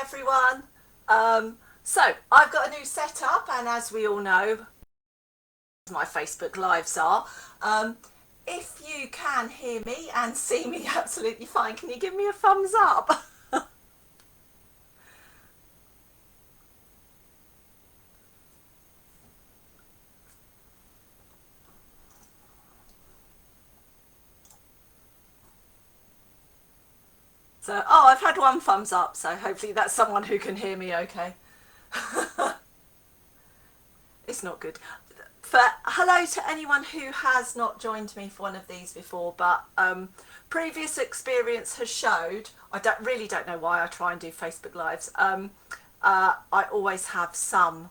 everyone. So I've got a new setup, and as we all know, my Facebook lives are. If you can hear me and see me absolutely fine, can you give me a thumbs up? So, oh, I've had one thumbs up, so hopefully that's someone who can hear me okay. It's not good. Hello to anyone who has not joined me for one of these before, but previous experience has showed, really don't know why I try and do Facebook Lives, I always have some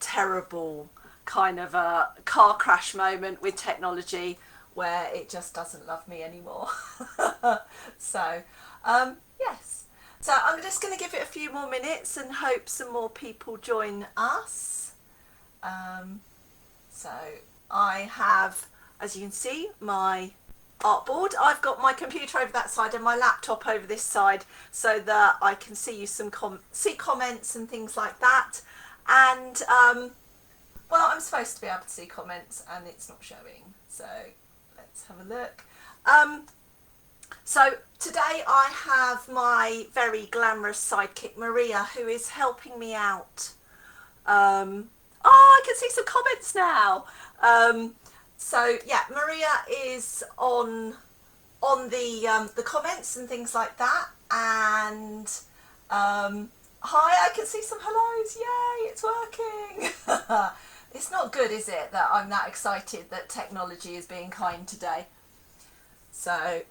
terrible kind of a car crash moment with technology where it just doesn't love me anymore. So, yes. So I'm just going to give it a few more minutes and hope some more people join us. So I have, as you can see, my artboard. I've got my computer over that side and my laptop over this side so that I can see you see comments and things like that. And well, I'm supposed to be able to see comments and it's not showing. So let's have a look. So today I have my very glamorous sidekick Maria, who is helping me out. Oh, I can see some comments now. So yeah, Maria is on the comments and things like that. And hi, I can see some hellos. Yay, it's working. It's not good, is it, that I'm that excited that technology is being kind today. So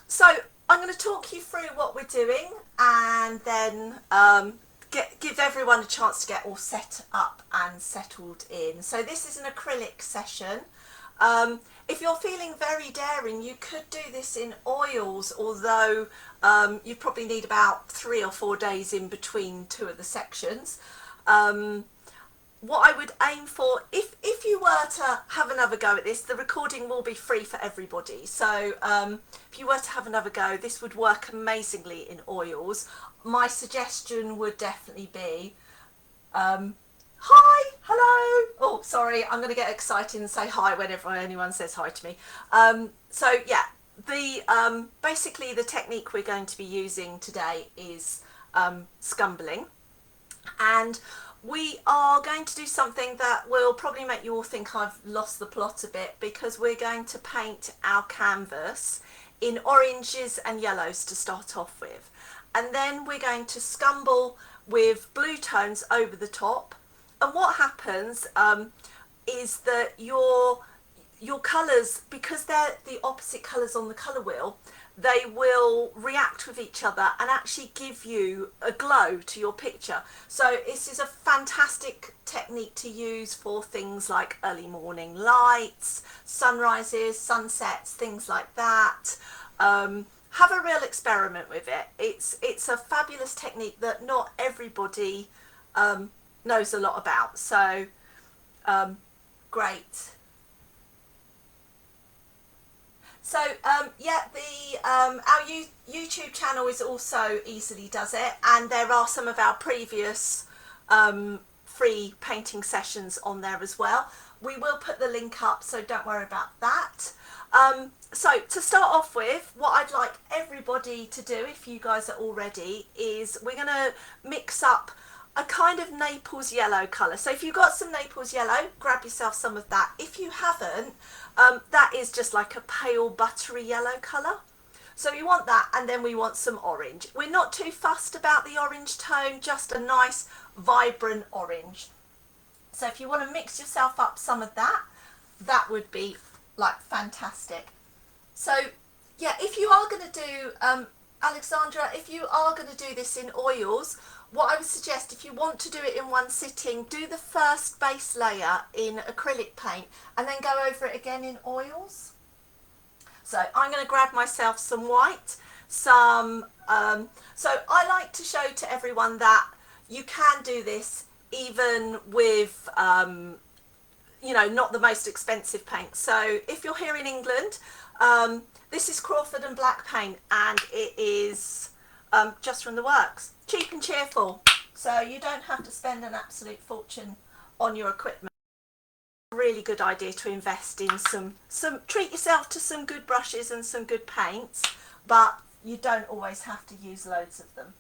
so I'm going to talk you through what we're doing, and then give everyone a chance to get all set up and settled in. So this is an acrylic session. If you're feeling very daring, you could do this in oils, although you probably need about 3 or 4 days in between two of the sections. What I would aim for, if you were to have another go at this, the recording will be free for everybody. So if you were to have another go, this would work amazingly in oils. My suggestion would definitely be, hi, hello. Oh, sorry, I'm going to get excited and say hi whenever anyone says hi to me. So yeah, basically the technique we're going to be using today is scumbling. And we are going to do something that will probably make you all think I've lost the plot a bit, because we're going to paint our canvas in oranges and yellows to start off with. And then we're going to scumble with blue tones over the top. And what happens is that your colours, because they're the opposite colours on the colour wheel, they will react with each other and actually give you a glow to your picture. So this is a fantastic technique to use for things like early morning lights, sunrises, sunsets, things like that. Have a real experiment with it. It's a fabulous technique that not everybody knows a lot about. So great. So yeah, our YouTube channel is also Easily Does It, and there are some of our previous free painting sessions on there as well. We will put the link up, so don't worry about that. So to start off with, what I'd like everybody to do, if you guys are all ready, is we're going to mix up a kind of Naples yellow colour. So if you've got some Naples yellow, grab yourself some of that. If you haven't, that is just like a pale buttery yellow colour. So we want that, and then we want some orange. We're not too fussed about the orange tone, just a nice vibrant orange. So if you want to mix yourself up some of that, that would be like fantastic. So yeah, if you are going to do, Alexandra, if you are going to do this in oils, what I would suggest, if you want to do it in one sitting, do the first base layer in acrylic paint and then go over it again in oils. So I'm going to grab myself some white, so I like to show to everyone that you can do this even with, you know, not the most expensive paint. So if you're here in England, this is Crawford and Black paint, and it is just from the works. Cheap and cheerful, so you don't have to spend an absolute fortune on your equipment. Really good idea to invest in some treat yourself to some good brushes and some good paints, but you don't always have to use loads of them.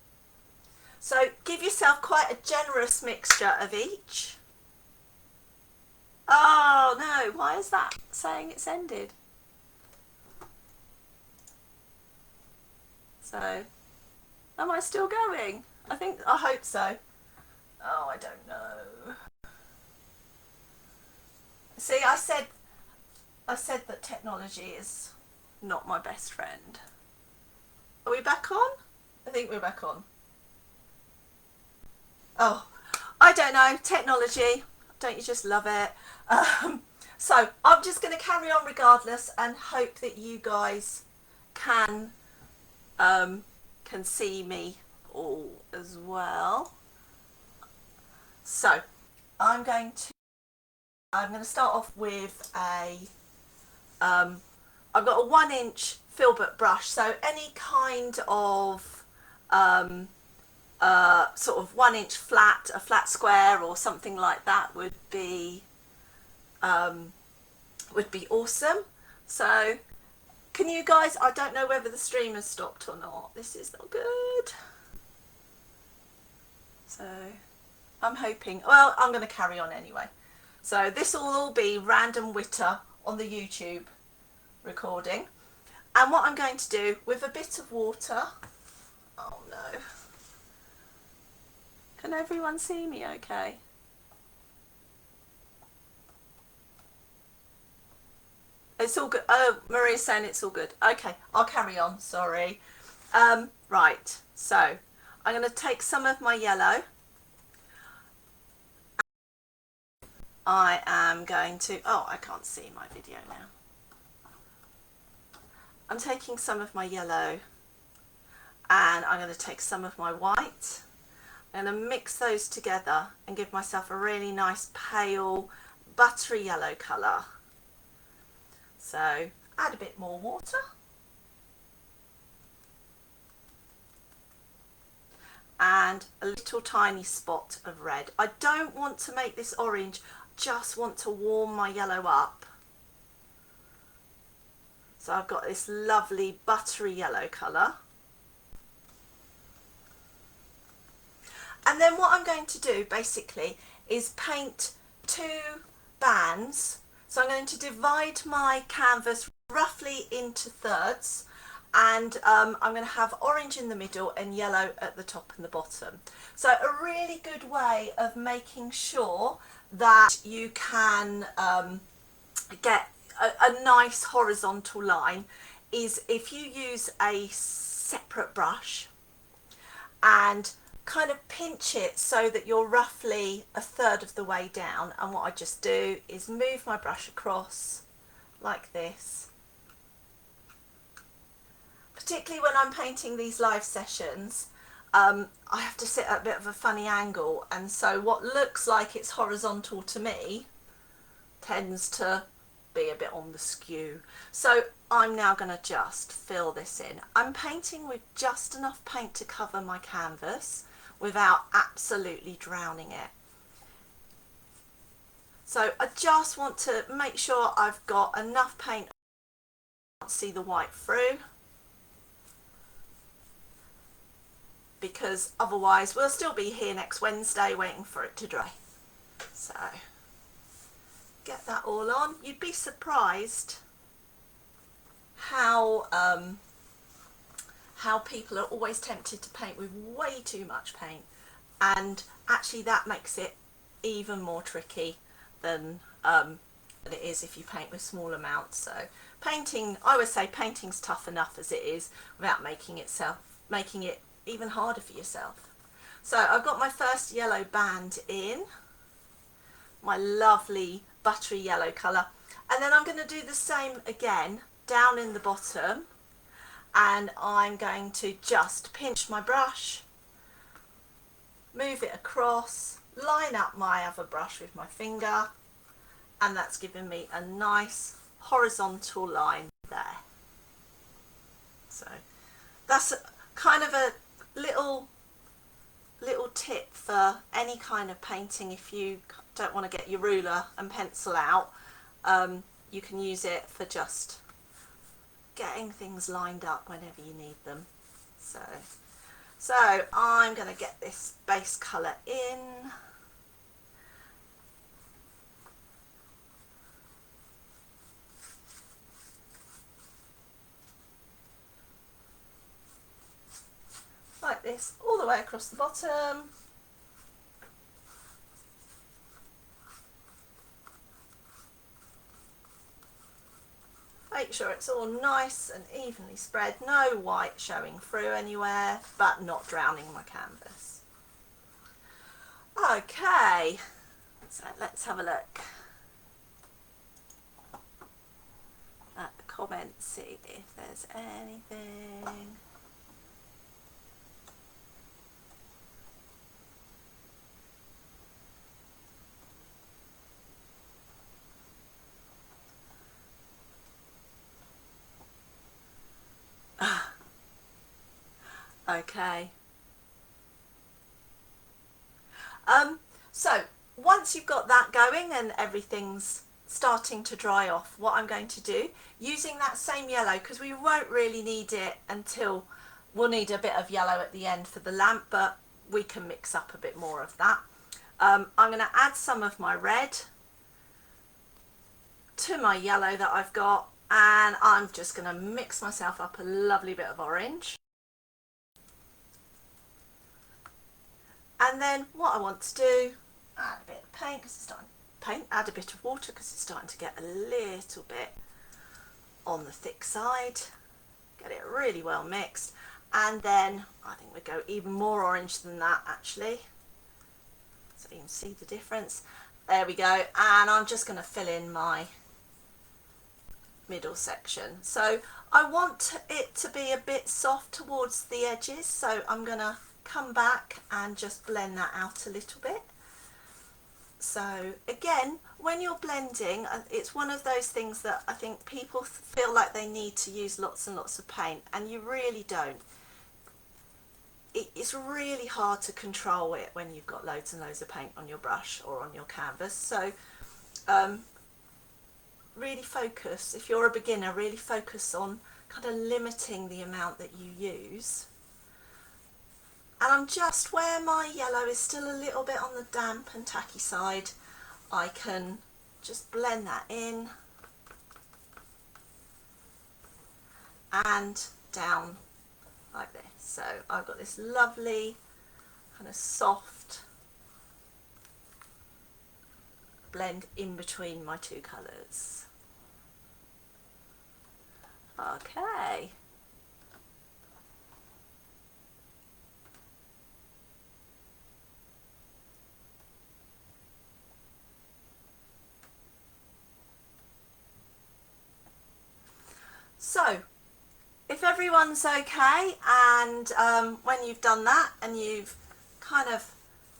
So give yourself quite a generous mixture of each. Oh no, why is that saying it's ended? So am I still going? I hope so. Oh, I don't know. See, I said that technology is not my best friend. Are we back on? I think we're back on. Oh, I don't know. Technology. Don't you just love it? So I'm just going to carry on regardless and hope that you guys can see me all as well. So I'm going to start off with I've got a 1-inch filbert brush, so any kind of sort of 1-inch flat, a flat square or something like that would be awesome. So can you guys, I don't know whether the stream has stopped or not. This is not good. So I'm hoping, well, I'm going to carry on anyway. So this will all be random witter on the YouTube recording. And what I'm going to do with a bit of water, oh no, can everyone see me okay? It's all good. Oh, Maria's saying it's all good. Okay, I'll carry on, sorry. Right, so I'm going to take some of my yellow. I am going to, oh, I can't see my video now. I'm taking some of my yellow and I'm going to take some of my white. I'm going to mix those together and give myself a really nice pale buttery yellow colour. So add a bit more water. And a little tiny spot of red. I don't want to make this orange, just want to warm my yellow up. So I've got this lovely buttery yellow colour. And then what I'm going to do basically is paint 2 bands. So I'm going to divide my canvas roughly into thirds, and I'm going to have orange in the middle and yellow at the top and the bottom. So a really good way of making sure that you can get a nice horizontal line is if you use a separate brush and kind of pinch it so that you're roughly a third of the way down, and what I just do is move my brush across like this. Particularly when I'm painting these live sessions, I have to sit at a bit of a funny angle, and so what looks like it's horizontal to me tends to be a bit on the skew. So I'm now going to just fill this in. I'm painting with just enough paint to cover my canvas without absolutely drowning it. So I just want to make sure I've got enough paint I can't see the white through, because otherwise we'll still be here next Wednesday waiting for it to dry. So get that all on. You'd be surprised how people are always tempted to paint with way too much paint, and actually that makes it even more tricky than it is if you paint with small amounts. So painting, I would say painting's tough enough as it is without making it even harder for yourself. So I've got my first yellow band in, my lovely buttery yellow colour, and then I'm going to do the same again down in the bottom, and I'm going to just pinch my brush, move it across, line up my other brush with my finger, and that's given me a nice horizontal line there. So that's kind of a little tip for any kind of painting, if you don't want to get your ruler and pencil out, you can use it for just getting things lined up whenever you need them. So I'm going to get this base colour in. Like this, all the way across the bottom. Make sure it's all nice and evenly spread, no white showing through anywhere, but not drowning my canvas. Okay, so let's have a look at the comments, see if there's anything. Okay. So once you've got that going and everything's starting to dry off, what I'm going to do, using that same yellow, because we won't really need it until we'll need a bit of yellow at the end for the lamp, but we can mix up a bit more of that. I'm going to add some of my red to my yellow that I've got, and I'm just going to mix myself up a lovely bit of orange. And then what I want to do, add a bit of paint because it's starting to paint, add a bit of water because it's starting to get a little bit on the thick side. Get it really well mixed. And then I think we go even more orange than that actually. So you can see the difference. There we go. And I'm just going to fill in my middle section. So I want it to be a bit soft towards the edges. So I'm going to come back and just blend that out a little bit. So again, when you're blending, it's one of those things that I think people feel like they need to use lots and lots of paint, and you really don't. It's really hard to control it when you've got loads and loads of paint on your brush or on your canvas. So really focus, if you're a beginner, really focus on kind of limiting the amount that you use. And I'm just, where my yellow is still a little bit on the damp and tacky side, I can just blend that in and down like this. So I've got this lovely kind of soft blend in between my two colours. Okay. So, if everyone's okay, and when you've done that and you've kind of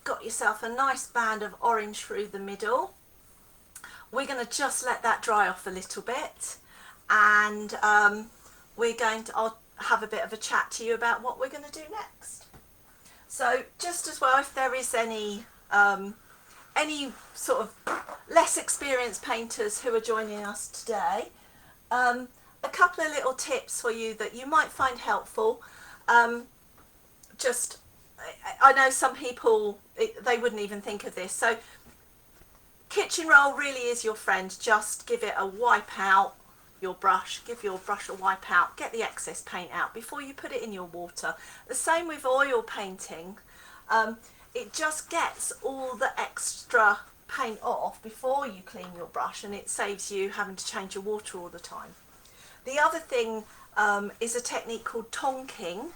got yourself a nice band of orange through the middle, we're going to just let that dry off a little bit, and we're going to, I'll have a bit of a chat to you about what we're going to do next. So just as well, if there is any sort of less experienced painters who are joining us today, a couple of little tips for you that you might find helpful. I know some people, they wouldn't even think of this. So kitchen roll really is your friend. Just give it a wipe out, your brush, give your brush a wipe out, get the excess paint out before you put it in your water. The same with oil painting. It just gets all the extra paint off before you clean your brush, and it saves you having to change your water all the time. The other thing is a technique called tonking,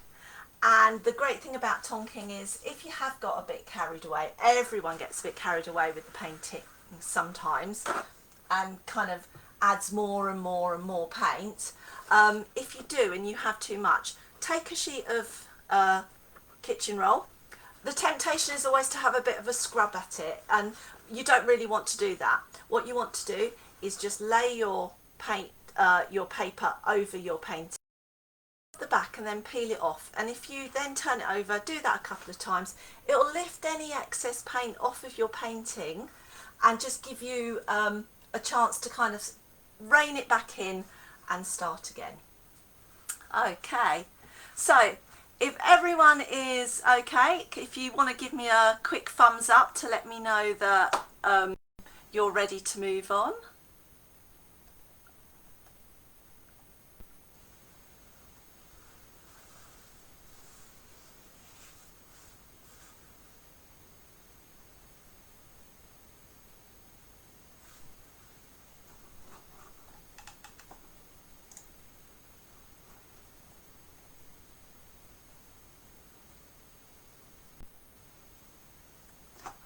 and the great thing about tonking is if you have got a bit carried away, everyone gets a bit carried away with the painting sometimes and kind of adds more and more and more paint. If you do and you have too much, take a sheet of kitchen roll. The temptation is always to have a bit of a scrub at it, and you don't really want to do that. What you want to do is just lay your paint, your paper over your painting the back and then peel it off, and if you then turn it over, do that a couple of times, it'll lift any excess paint off of your painting and just give you a chance to kind of rein it back in and start again. Okay, so if everyone is okay, if you want to give me a quick thumbs up to let me know that you're ready to move on.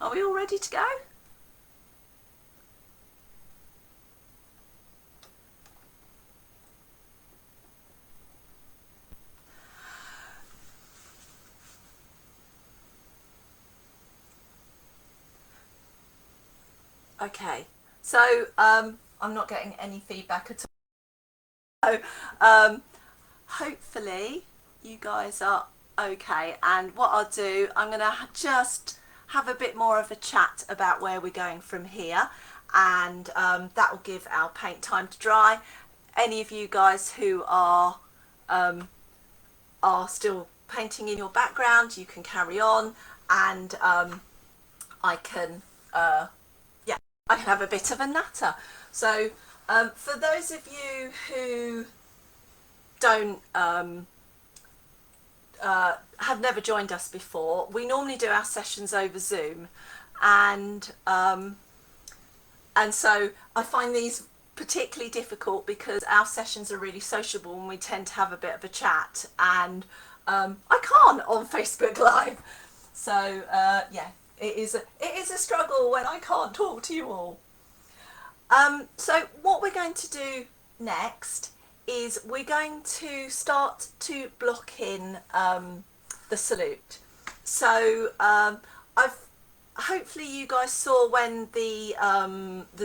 Are we all ready to go? Okay, so I'm not getting any feedback at all. So hopefully you guys are okay, and what I'll do, I'm going to just have a bit more of a chat about where we're going from here, and that will give our paint time to dry. Any of you guys who are still painting in your background, you can carry on, and I can I can have a bit of a natter. So for those of you who don't have never joined us before, we normally do our sessions over Zoom, and so I find these particularly difficult because our sessions are really sociable and we tend to have a bit of a chat, and I can't on Facebook Live. So yeah, it is a struggle when I can't talk to you all. So what we're going to do next is we're going to start to block in the salute. So hopefully you guys saw when the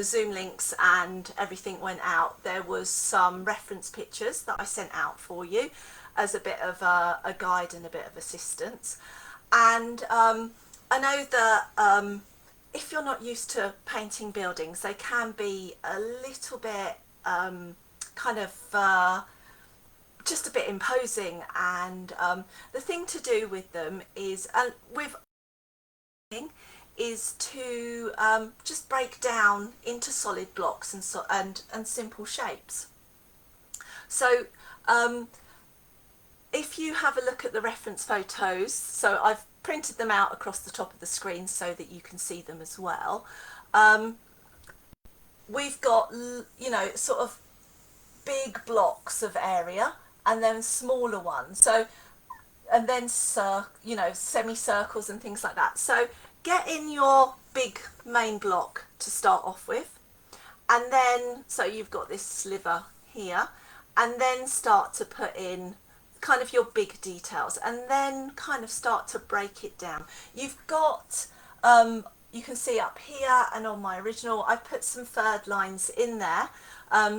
Zoom links and everything went out, there was some reference pictures that I sent out for you as a bit of a guide and a bit of assistance. And I know that if you're not used to painting buildings, they can be a little bit kind of just a bit imposing, and the thing to do with them is to just break down into solid blocks and simple shapes. So if you have a look at the reference photos, so I've printed them out across the top of the screen so that you can see them as well. We've got, you know, sort of big blocks of area and then smaller ones, so, and then you know, semicircles and things like that. So get in your big main block to start off with, and then so you've got this sliver here, and then start to put in kind of your big details, and then kind of start to break it down. You've got you can see up here and on my original I've put some third lines in there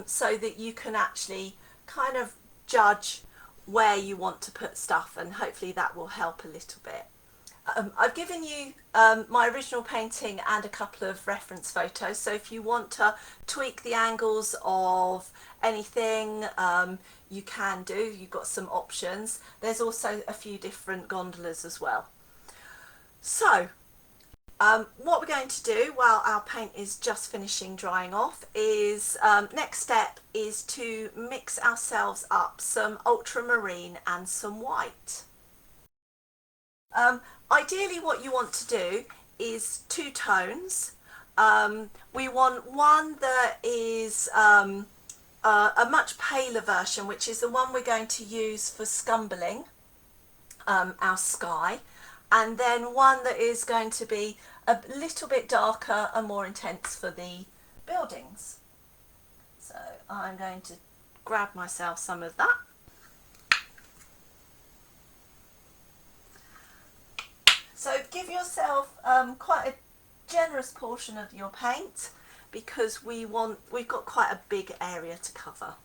so that you can actually kind of judge where you want to put stuff, and hopefully that will help a little bit. I've given you my original painting and a couple of reference photos, so if you want to tweak the angles of anything, you can do. You've got some options. There's also a few different gondolas as well. So what we're going to do while our paint is just finishing drying off is next step is to mix ourselves up some ultramarine and some white. Ideally what you want to do is two tones. We want one that is a much paler version, which is the one we're going to use for scumbling, our sky, and then one that is going to be a little bit darker and more intense for the buildings. So I'm going to grab myself some of that. So give yourself quite a generous portion of your paint, because we've got quite a big area to cover.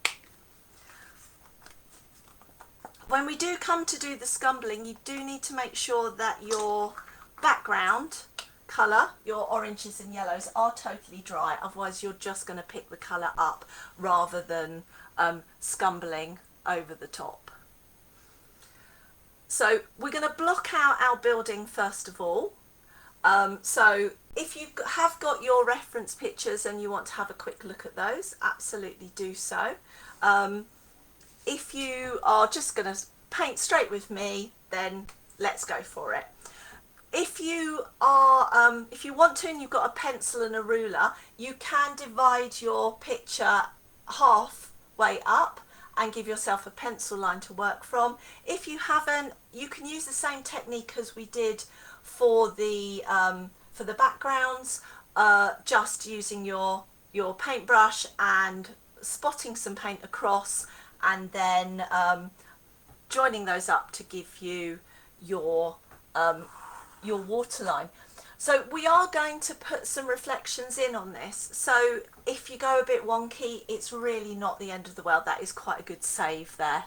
when we do come to do the scumbling, you do need to make sure that your background colour, your oranges and yellows, are totally dry, otherwise you're just going to pick the colour up rather than scumbling over the top. So we're going to block out our building first of all. So if you have got your reference pictures and you want to have a quick look at those, absolutely do so. If you are just going to paint straight with me, then let's go for it. If you are, if you want to and you've got a pencil and a ruler, you can divide your picture halfway up and give yourself a pencil line to work from. If you haven't, you can use the same technique as we did for the backgrounds, just using your paintbrush and spotting some paint across, and then joining those up to give you your waterline. So we are going to put some reflections in on this, so if you go a bit wonky, it's really not the end of the world. That is quite a good save there.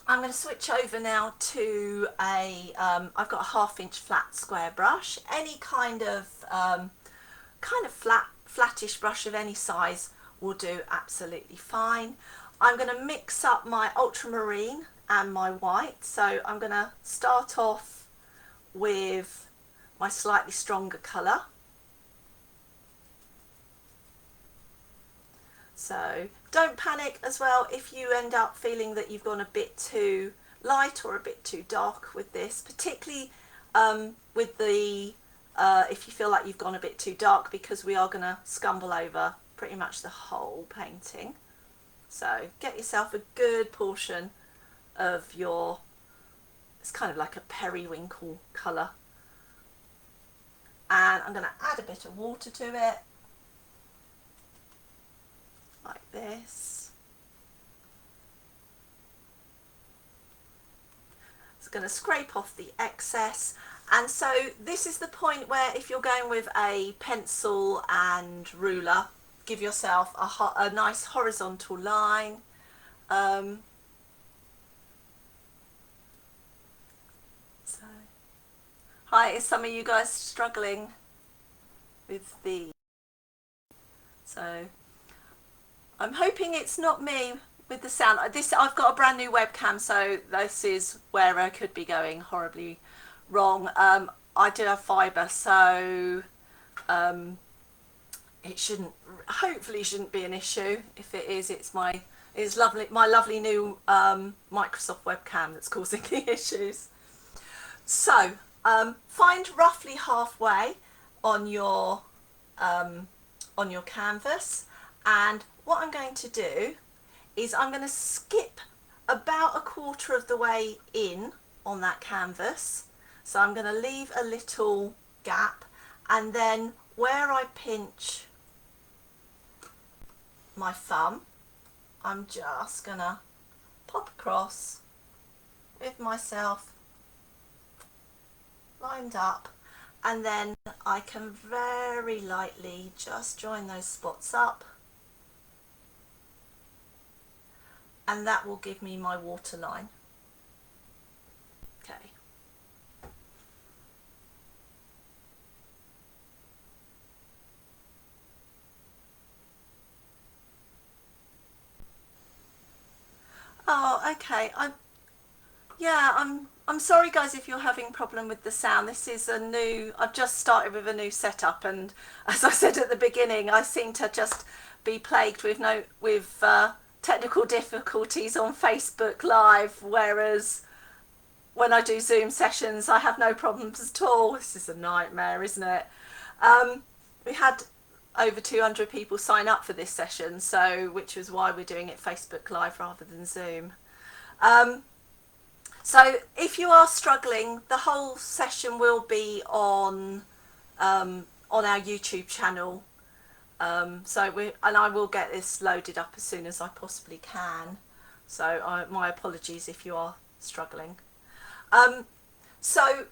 I'm going to switch over now to I've got a 1/2 inch flat square brush. Any kind of flattish brush of any size will do absolutely fine. I'm going to mix up my ultramarine and my white, so I'm going to start off with my slightly stronger colour. So don't panic as well if you end up feeling that you've gone a bit too light or a bit too dark with this, particularly with the if you feel like you've gone a bit too dark, because we are going to scumble over pretty much the whole painting. So get yourself a good portion of your, it's kind of like a periwinkle colour, and I'm going to add a bit of water to it like this. It's going to scrape off the excess, and so this is the point where if you're going with a pencil and ruler, give yourself a nice horizontal line. So, hi, is some of you guys struggling with the, so I'm hoping it's not me with the sound. I've got a brand new webcam, so this is where I could be going horribly wrong. I do have fibre, so it shouldn't, hopefully shouldn't be an issue. If it is, it's my lovely new Microsoft webcam that's causing the issues. So find roughly halfway on your canvas, and what I'm going to do is I'm going to skip about 1/4 of the way in on that canvas. So I'm going to leave a little gap, and then where I pinch my thumb, I'm just going to pop across with myself lined up, and then I can very lightly just join those spots up, and that will give me my waterline. Okay. Oh, okay. I'm sorry guys if you're having a problem with the sound. This is a new, I've just started with a new setup, and as I said at the beginning, I seem to just be plagued with technical difficulties on Facebook Live, whereas when I do Zoom sessions I have no problems at all. This is a nightmare, isn't it? We had over 200 people sign up for this session, so which was why we're doing it Facebook Live rather than Zoom. So if you are struggling, the whole session will be on our YouTube channel. And I will get this loaded up as soon as I possibly can. So my apologies if you are struggling. So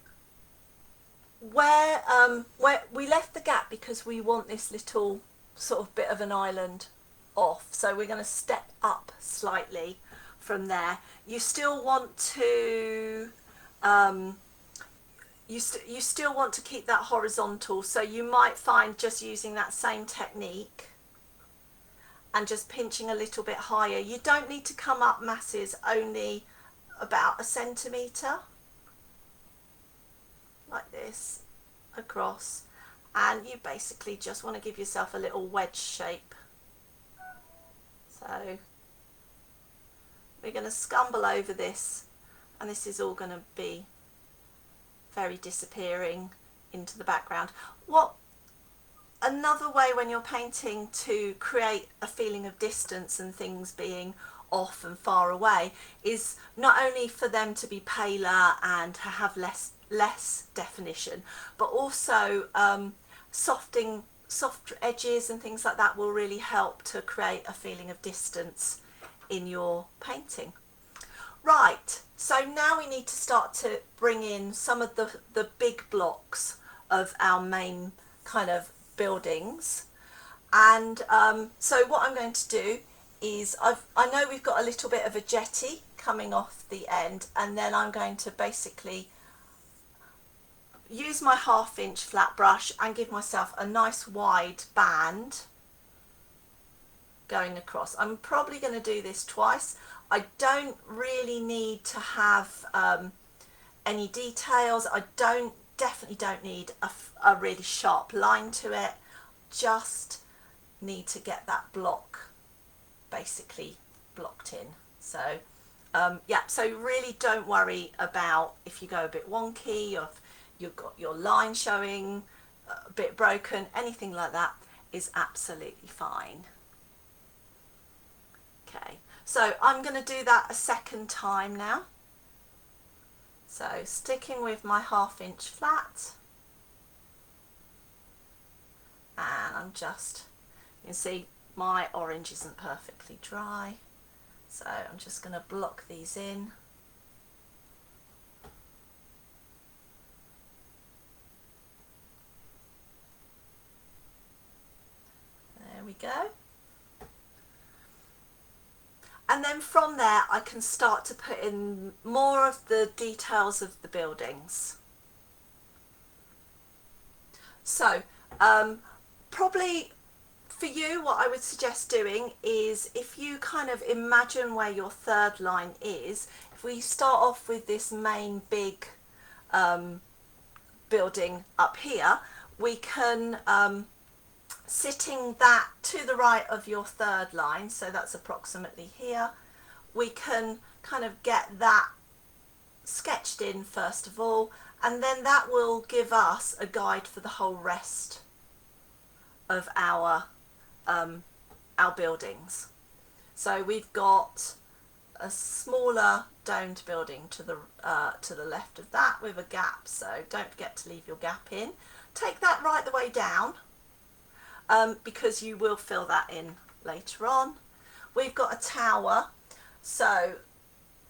where we left the gap because we want this little sort of bit of an island off, so we're going to step up slightly from there. You still want to you still want to keep that horizontal, so you might find just using that same technique and just pinching a little bit higher. You don't need to come up masses, only about 1 centimetre, like this, across, and you basically just want to give yourself a little wedge shape. So we're going to scumble over this, and this is all going to be very disappearing into the background. Another way when you're painting to create a feeling of distance and things being off and far away is not only for them to be paler and to have less definition, but also soft edges and things like that will really help to create a feeling of distance in your painting. Right, so now we need to start to bring in some of the big blocks of our main kind of buildings. And so what I'm going to do is, I know we've got a little bit of a jetty coming off the end, and then I'm going to basically use my 1/2 inch flat brush and give myself a nice wide band going across. I'm probably going to do this twice. I don't really need to have any details. I definitely don't need a really sharp line to it. Just need to get that block basically blocked in. So yeah, so really don't worry about if you go a bit wonky, or if you've got your line showing a bit broken. Anything like that is absolutely fine. Okay, so I'm going to do that a second time now. So sticking with my 1/2 inch flat, and I'm just, you can see my orange isn't perfectly dry, so I'm just going to block these in. There we go. And then from there I can start to put in more of the details of the buildings. So probably for you, what I would suggest doing is, if you kind of imagine where your third line is, if we start off with this main big building up here, we can sitting that to the right of your third line, so that's approximately here, we can kind of get that sketched in first of all, and then that will give us a guide for the whole rest of our buildings. So we've got a smaller domed building to the left of that with a gap, so don't forget to leave your gap in. Take that right the way down, because you will fill that in later on. We've got a tower, so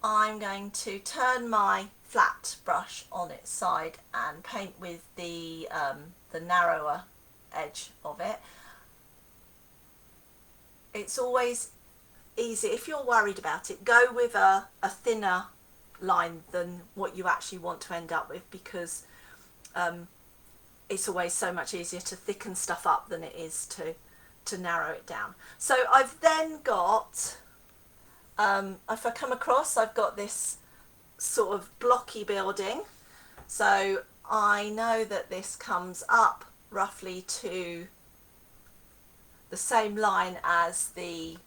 I'm going to turn my flat brush on its side and paint with the narrower edge of it. It's always easy, if you're worried about it, go with a thinner line than what you actually want to end up with, because it's always so much easier to thicken stuff up than it is to narrow it down. So I've then got, if I come across, I've got this sort of blocky building. So I know that this comes up roughly to the same line as the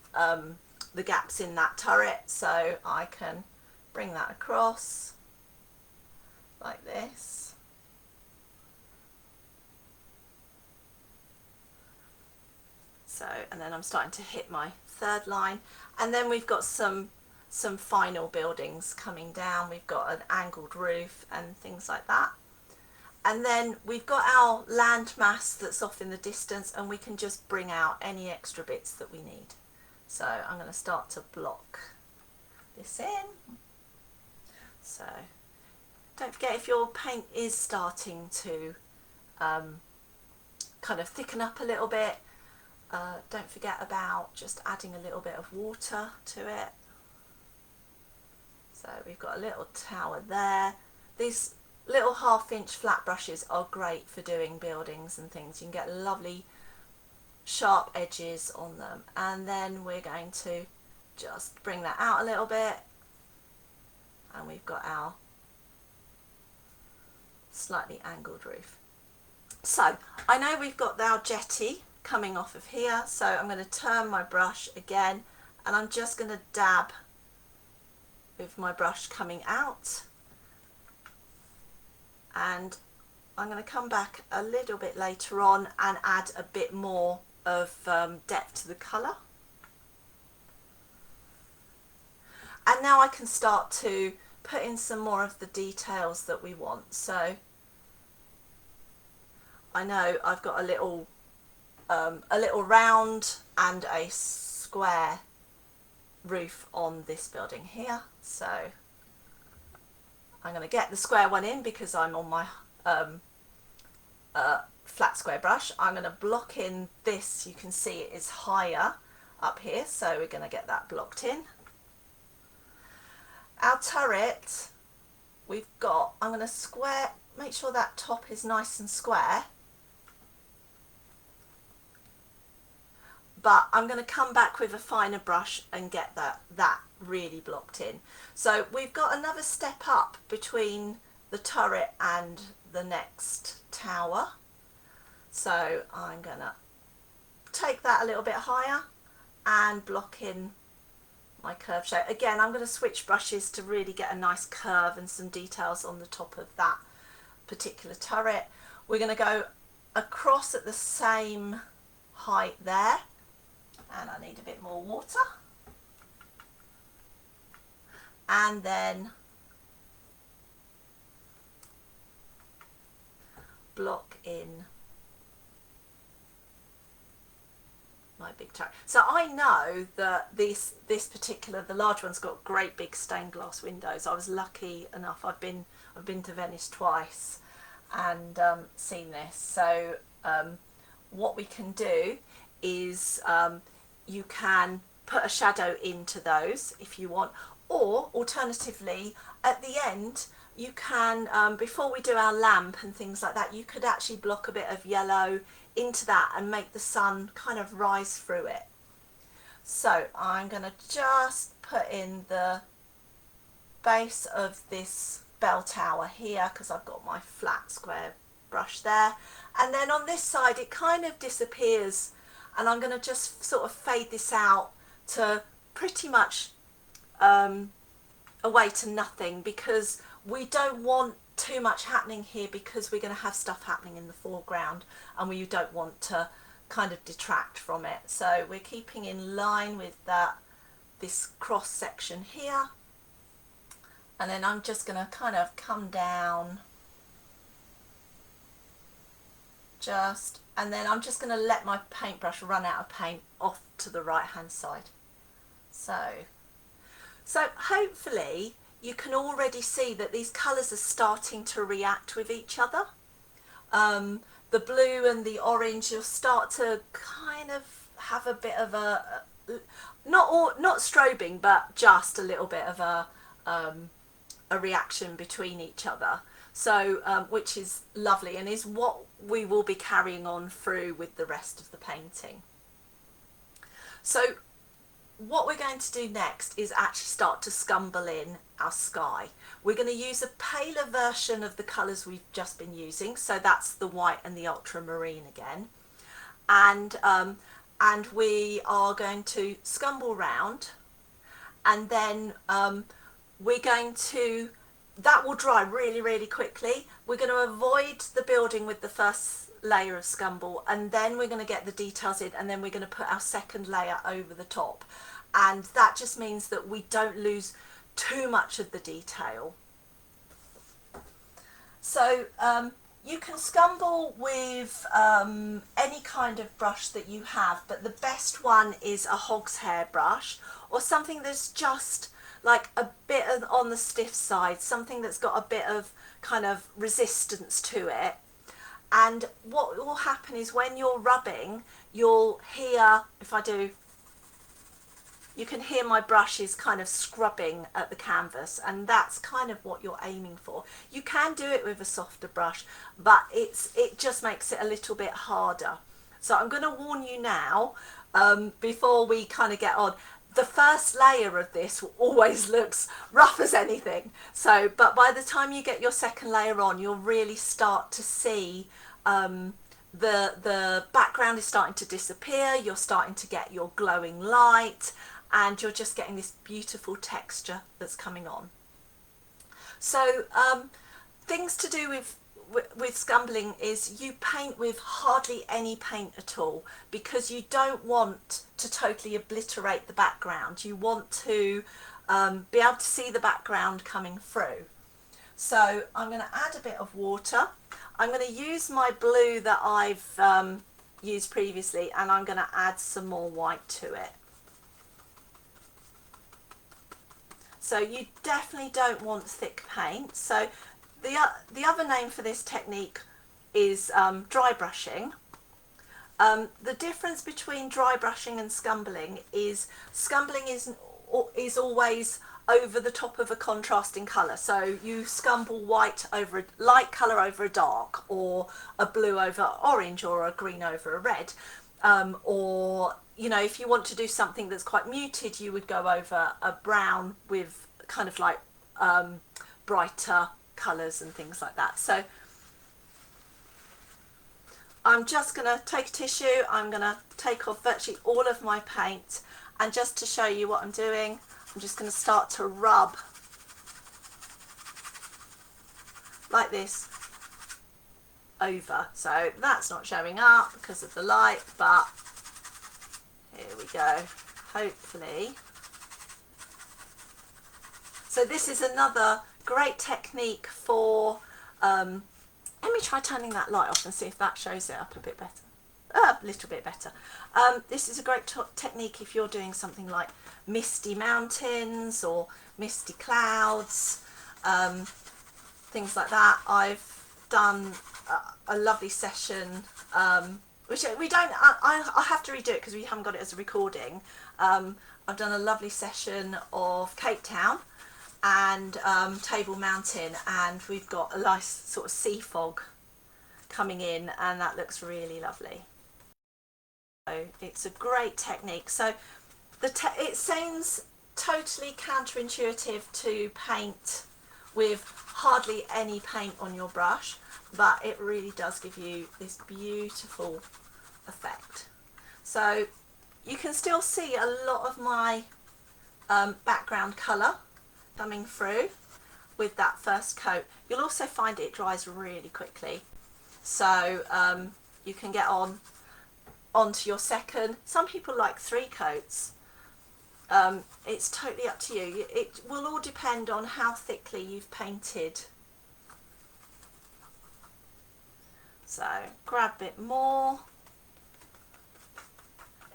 gaps in that turret, so I can bring that across like this. So, and then I'm starting to hit my third line, and then we've got some final buildings coming down. We've got an angled roof and things like that, and then we've got our landmass that's off in the distance, and we can just bring out any extra bits that we need. So I'm going to start to block this in. So don't forget, if your paint is starting to kind of thicken up a little bit, don't forget about just adding a little bit of water to it. So we've got a little tower there. These little 1/2 inch flat brushes are great for doing buildings and things. You can get lovely sharp edges on them. And then we're going to just bring that out a little bit, and we've got our slightly angled roof. So I know we've got our jetty coming off of here, so I'm going to turn my brush again, and I'm just going to dab with my brush coming out, and I'm going to come back a little bit later on and add a bit more of depth to the colour. And now I can start to put in some more of the details that we want. So I know I've got a little round and a square roof on this building here. So I'm going to get the square one in because I'm on my flat square brush. I'm going to block in this. You can see it is higher up here, so we're going to get that blocked in. Our turret, we've got, I'm going to make sure that top is nice and square, but I'm going to come back with a finer brush and get that really blocked in. So we've got another step up between the turret and the next tower. So I'm going to take that a little bit higher and block in my curve shape. Again, I'm going to switch brushes to really get a nice curve and some details on the top of that particular turret. We're going to go across at the same height there, and I need a bit more water, and then block in my big turret. So I know that the large one's got great big stained glass windows. I was lucky enough. I've been to Venice twice and seen this. So what we can do is you can put a shadow into those if you want, or alternatively at the end you can, before we do our lamp and things like that, you could actually block a bit of yellow into that and make the sun kind of rise through it. So I'm going to just put in the base of this bell tower here because I've got my flat square brush there, and then on this side it kind of disappears, and I'm going to just sort of fade this out to pretty much away to nothing, because we don't want too much happening here because we're going to have stuff happening in the foreground and we don't want to kind of detract from it. So we're keeping in line with this cross section here, and then I'm just going to kind of come down and then I'm just going to let my paintbrush run out of paint off to the right hand side. So hopefully you can already see that these colours are starting to react with each other. The blue and the orange, you'll start to kind of have a bit of not strobing, but just a little bit of a reaction between each other. So which is lovely and is what we will be carrying on through with the rest of the painting. So what we're going to do next is actually start to scumble in our sky. We're going to use a paler version of the colours we've just been using, so that's the white and the ultramarine again, and we are going to scumble round, and then we're going to, that will dry really quickly. We're going to avoid the building with the first layer of scumble, and then we're going to get the details in, and then we're going to put our second layer over the top, and that just means that we don't lose too much of the detail. So you can scumble with any kind of brush that you have, but the best one is a hog's hair brush, or something that's just like a bit on the stiff side, something that's got a bit of kind of resistance to it. and what will happen is when you're rubbing, you'll hear, if I do, you can hear my brush is kind of scrubbing at the canvas, and that's kind of what you're aiming for. You can do it with a softer brush, but it just makes it a little bit harder. So I'm going to warn you now, before we kind of get on, the first layer of this always looks rough as anything. So, but by the time you get your second layer on, you'll really start to see the background is starting to disappear. You're starting to get your glowing light, and you're just getting this beautiful texture that's coming on. So things to do with scumbling is you paint with hardly any paint at all, because you don't want to totally obliterate the background. You want to be able to see the background coming through. So I'm going to add a bit of water. I'm going to use my blue that I've used previously, and I'm going to add some more white to it. So you definitely don't want thick paint. So the other name for this technique is dry brushing. The difference between dry brushing and scumbling is always over the top of a contrasting colour. So you scumble white over a light colour over a dark, or a blue over orange, or a green over a red. Or, you know, if you want to do something that's quite muted, you would go over a brown with kind of like brighter colours and things like that. So I'm just going to take a tissue, I'm going to take off virtually all of my paint, and just to show you what I'm doing, I'm just going to start to rub like this over. So that's not showing up because of the light, but here we go, hopefully. So this is another great technique for, let me try turning that light off and see if that shows it up a bit better. A little bit better. This is a great technique if you're doing something like misty mountains or misty clouds, things like that. I've done a lovely session, which we don't, I have to redo it because we haven't got it as a recording. I've done a lovely session of Cape Town and Table Mountain, and we've got a nice sort of sea fog coming in, and that looks really lovely. So it's a great technique. So it seems totally counterintuitive to paint with hardly any paint on your brush, but it really does give you this beautiful effect. So you can still see a lot of my background colour coming through with that first coat. You'll also find it dries really quickly, so you can get onto your second. Some people like 3 coats. It's totally up to you. It will all depend on how thickly you've painted. So grab a bit more.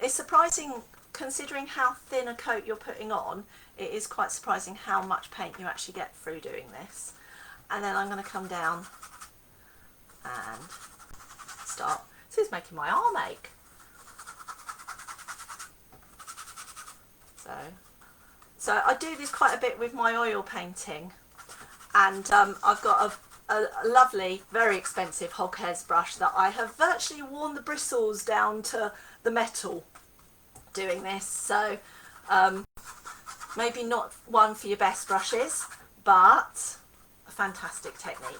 It's surprising, considering how thin a coat you're putting on, it is quite surprising how much paint you actually get through doing this. And then I'm going to come down and start. This is making my arm ache. So I do this quite a bit with my oil painting, and I've got a lovely, very expensive hog hairs brush that I have virtually worn the bristles down to the metal doing this. So maybe not one for your best brushes, but a fantastic technique.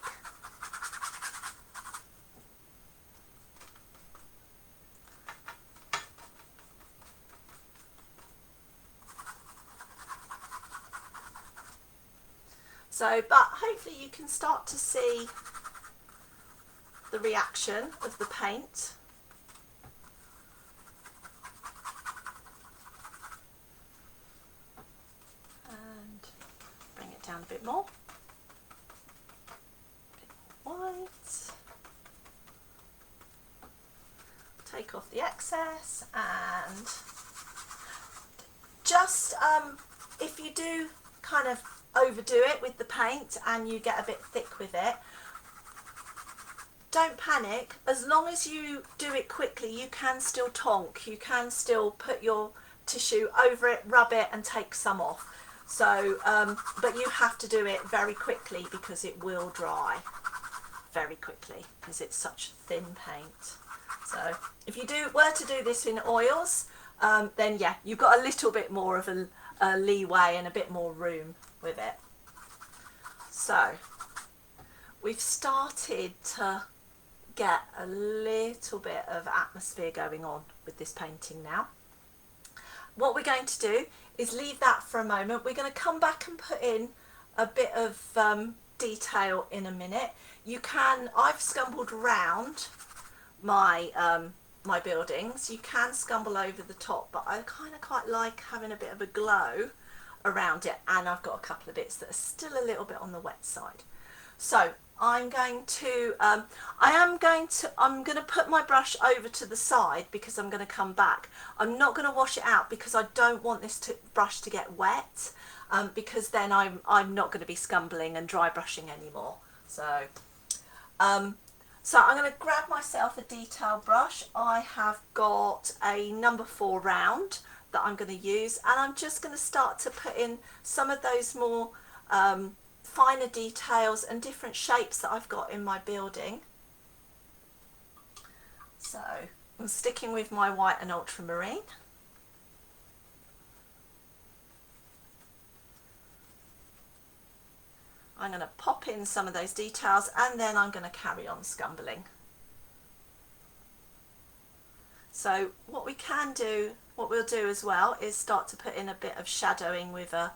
So, but hopefully you can start to see the reaction of the paint. And bring it down a bit more. A bit more white. Take off the excess, and just if you do kind of overdo it with the paint and you get a bit thick with it, don't panic. As long as you do it quickly, you can still tonk. You can still put your tissue over it, rub it, and take some off. So, but you have to do it very quickly because it will dry very quickly because it's such thin paint. So, if you were to do this in oils, then yeah, you've got a little bit more of a leeway and a bit more room with it. So, we've started to get a little bit of atmosphere going on with this painting now. What we're going to do is leave that for a moment. We're going to come back and put in a bit of detail in a minute. I've scumbled round my my buildings. You can scumble over the top, but I kind of quite like having a bit of a glow around it, and I've got a couple of bits that are still a little bit on the wet side. So I'm going to put my brush over to the side because I'm going to come back. I'm not going to wash it out because I don't want this brush to get wet, because then I'm not going to be scumbling and dry brushing anymore. So I'm going to grab myself a detail brush. I have got a number 4 round that I'm going to use, and I'm just going to start to put in some of those more finer details and different shapes that I've got in my building. So I'm sticking with my white and ultramarine. I'm going to pop in some of those details, and then I'm going to carry on scumbling. So what we'll do as well is start to put in a bit of shadowing with a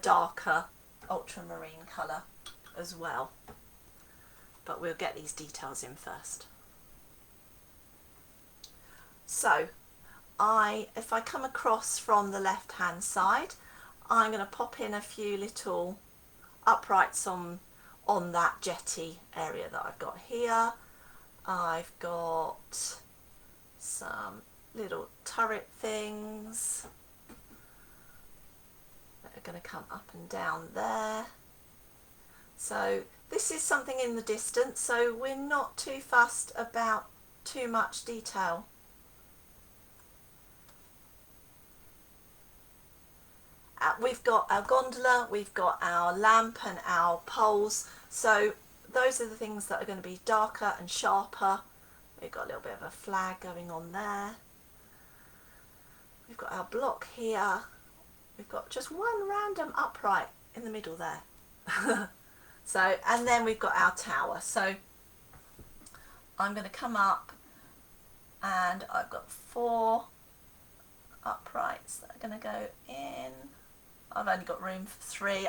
darker ultramarine colour as well, but we'll get these details in first. So if I come across from the left hand side, I'm going to pop in a few little uprights on that jetty area that I've got here. I've got some little turret things that are going to come up and down there. So this is something in the distance, so we're not too fussed about too much detail. We've got our gondola, we've got our lamp and our poles, so those are the things that are going to be darker and sharper. We've got a little bit of a flag going on there. We've got our block here. We've got just one random upright in the middle there. So, and then we've got our tower. So I'm going to come up, and I've got 4 uprights that are going to go in. I've only got room for 3.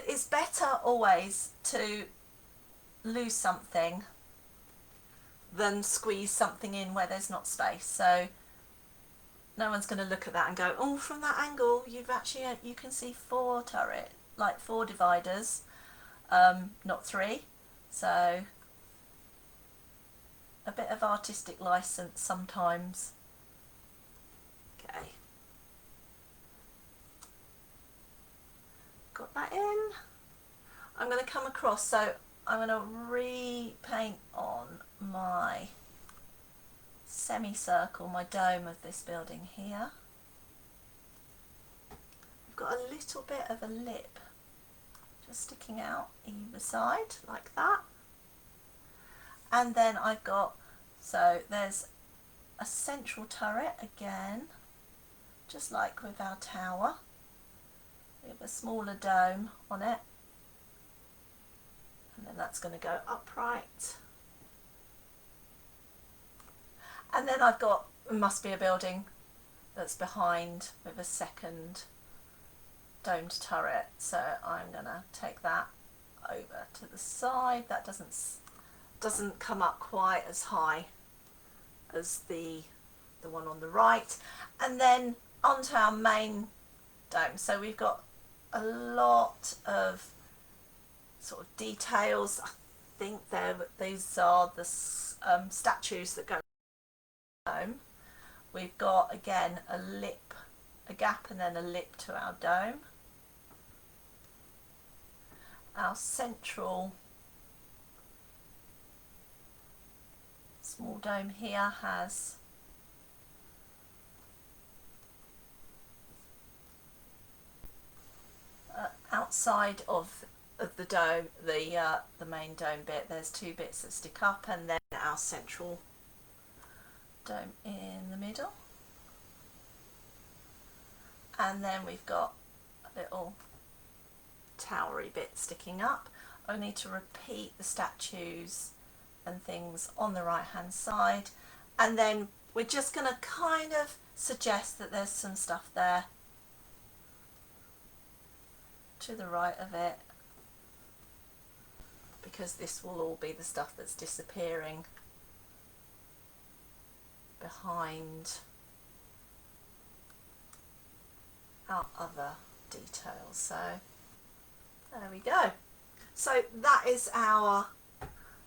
It's better always to lose something than squeeze something in where there's not space. So no one's going to look at that and go, oh, from that angle you can see 4 turret, like 4 dividers, not 3. So a bit of artistic license sometimes. Okay, got that in. I'm going to come across, so I'm going to repaint on my semicircle, my dome of this building here. We've got a little bit of a lip just sticking out either side like that. And then I've got, so there's a central turret again, just like with our tower, with a smaller dome on it. And then that's going to go upright. And then I've got, it must be a building that's behind with a second domed turret. So I'm going to take that over to the side. That doesn't come up quite as high as the one on the right. And then onto our main dome. So we've got a lot of sort of details. I think these are the statues that go dome. We've got again a lip, a gap, and then a lip to our dome. Our central small dome here has outside of the dome, the main dome bit, there's two bits that stick up, and then our central dome in the middle, and then we've got a little towery bit sticking up. I need to repeat the statues and things on the right hand side, and then we're just going to kind of suggest that there's some stuff there to the right of it, because this will all be the stuff that's disappearing behind our other details. So there we go. So that is our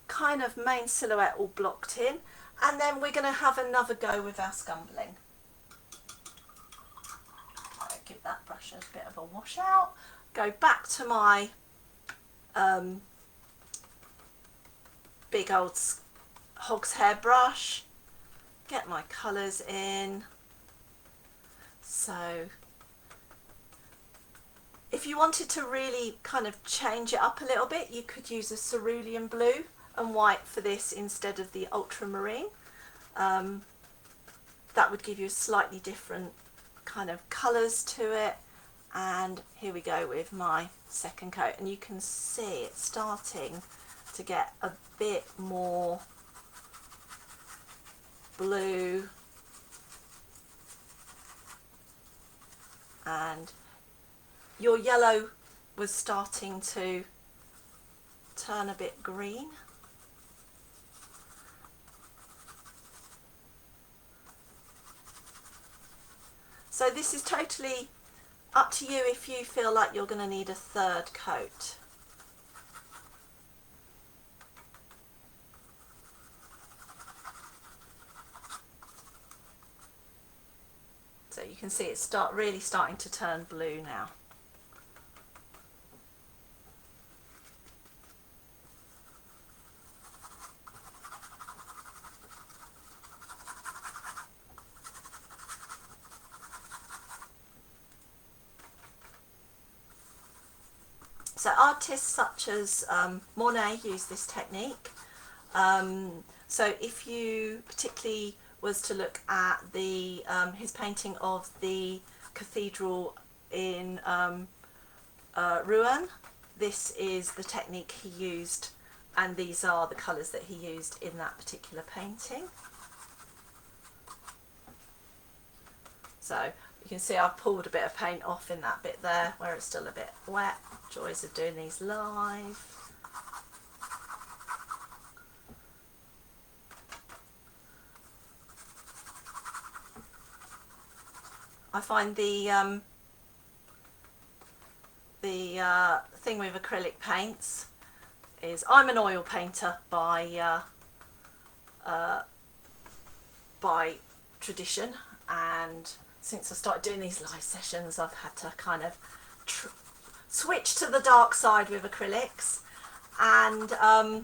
kind of main silhouette all blocked in, and then we're going to have another go with our scumbling. Give that brush a bit of a wash out, go back to my big old hog's hair brush, get my colours in. So if you wanted to really kind of change it up a little bit, you could use a cerulean blue and white for this instead of the ultramarine. That would give you a slightly different kind of colours to it. And here we go with my second coat, and you can see it's starting to get a bit more blue, and your yellow was starting to turn a bit green. So this is totally up to you if you feel like you're going to need a third coat. So you can see it's really starting to turn blue now. So artists such as Monet use this technique. So if you particularly was to look at the his painting of the cathedral in Rouen, this is the technique he used, and these are the colours that he used in that particular painting. So you can see I've pulled a bit of paint off in that bit there where it's still a bit wet. Joys of doing these live. I find the thing with acrylic paints is I'm an oil painter by tradition, and since I started doing these live sessions I've had to kind of switch to the dark side with acrylics, and I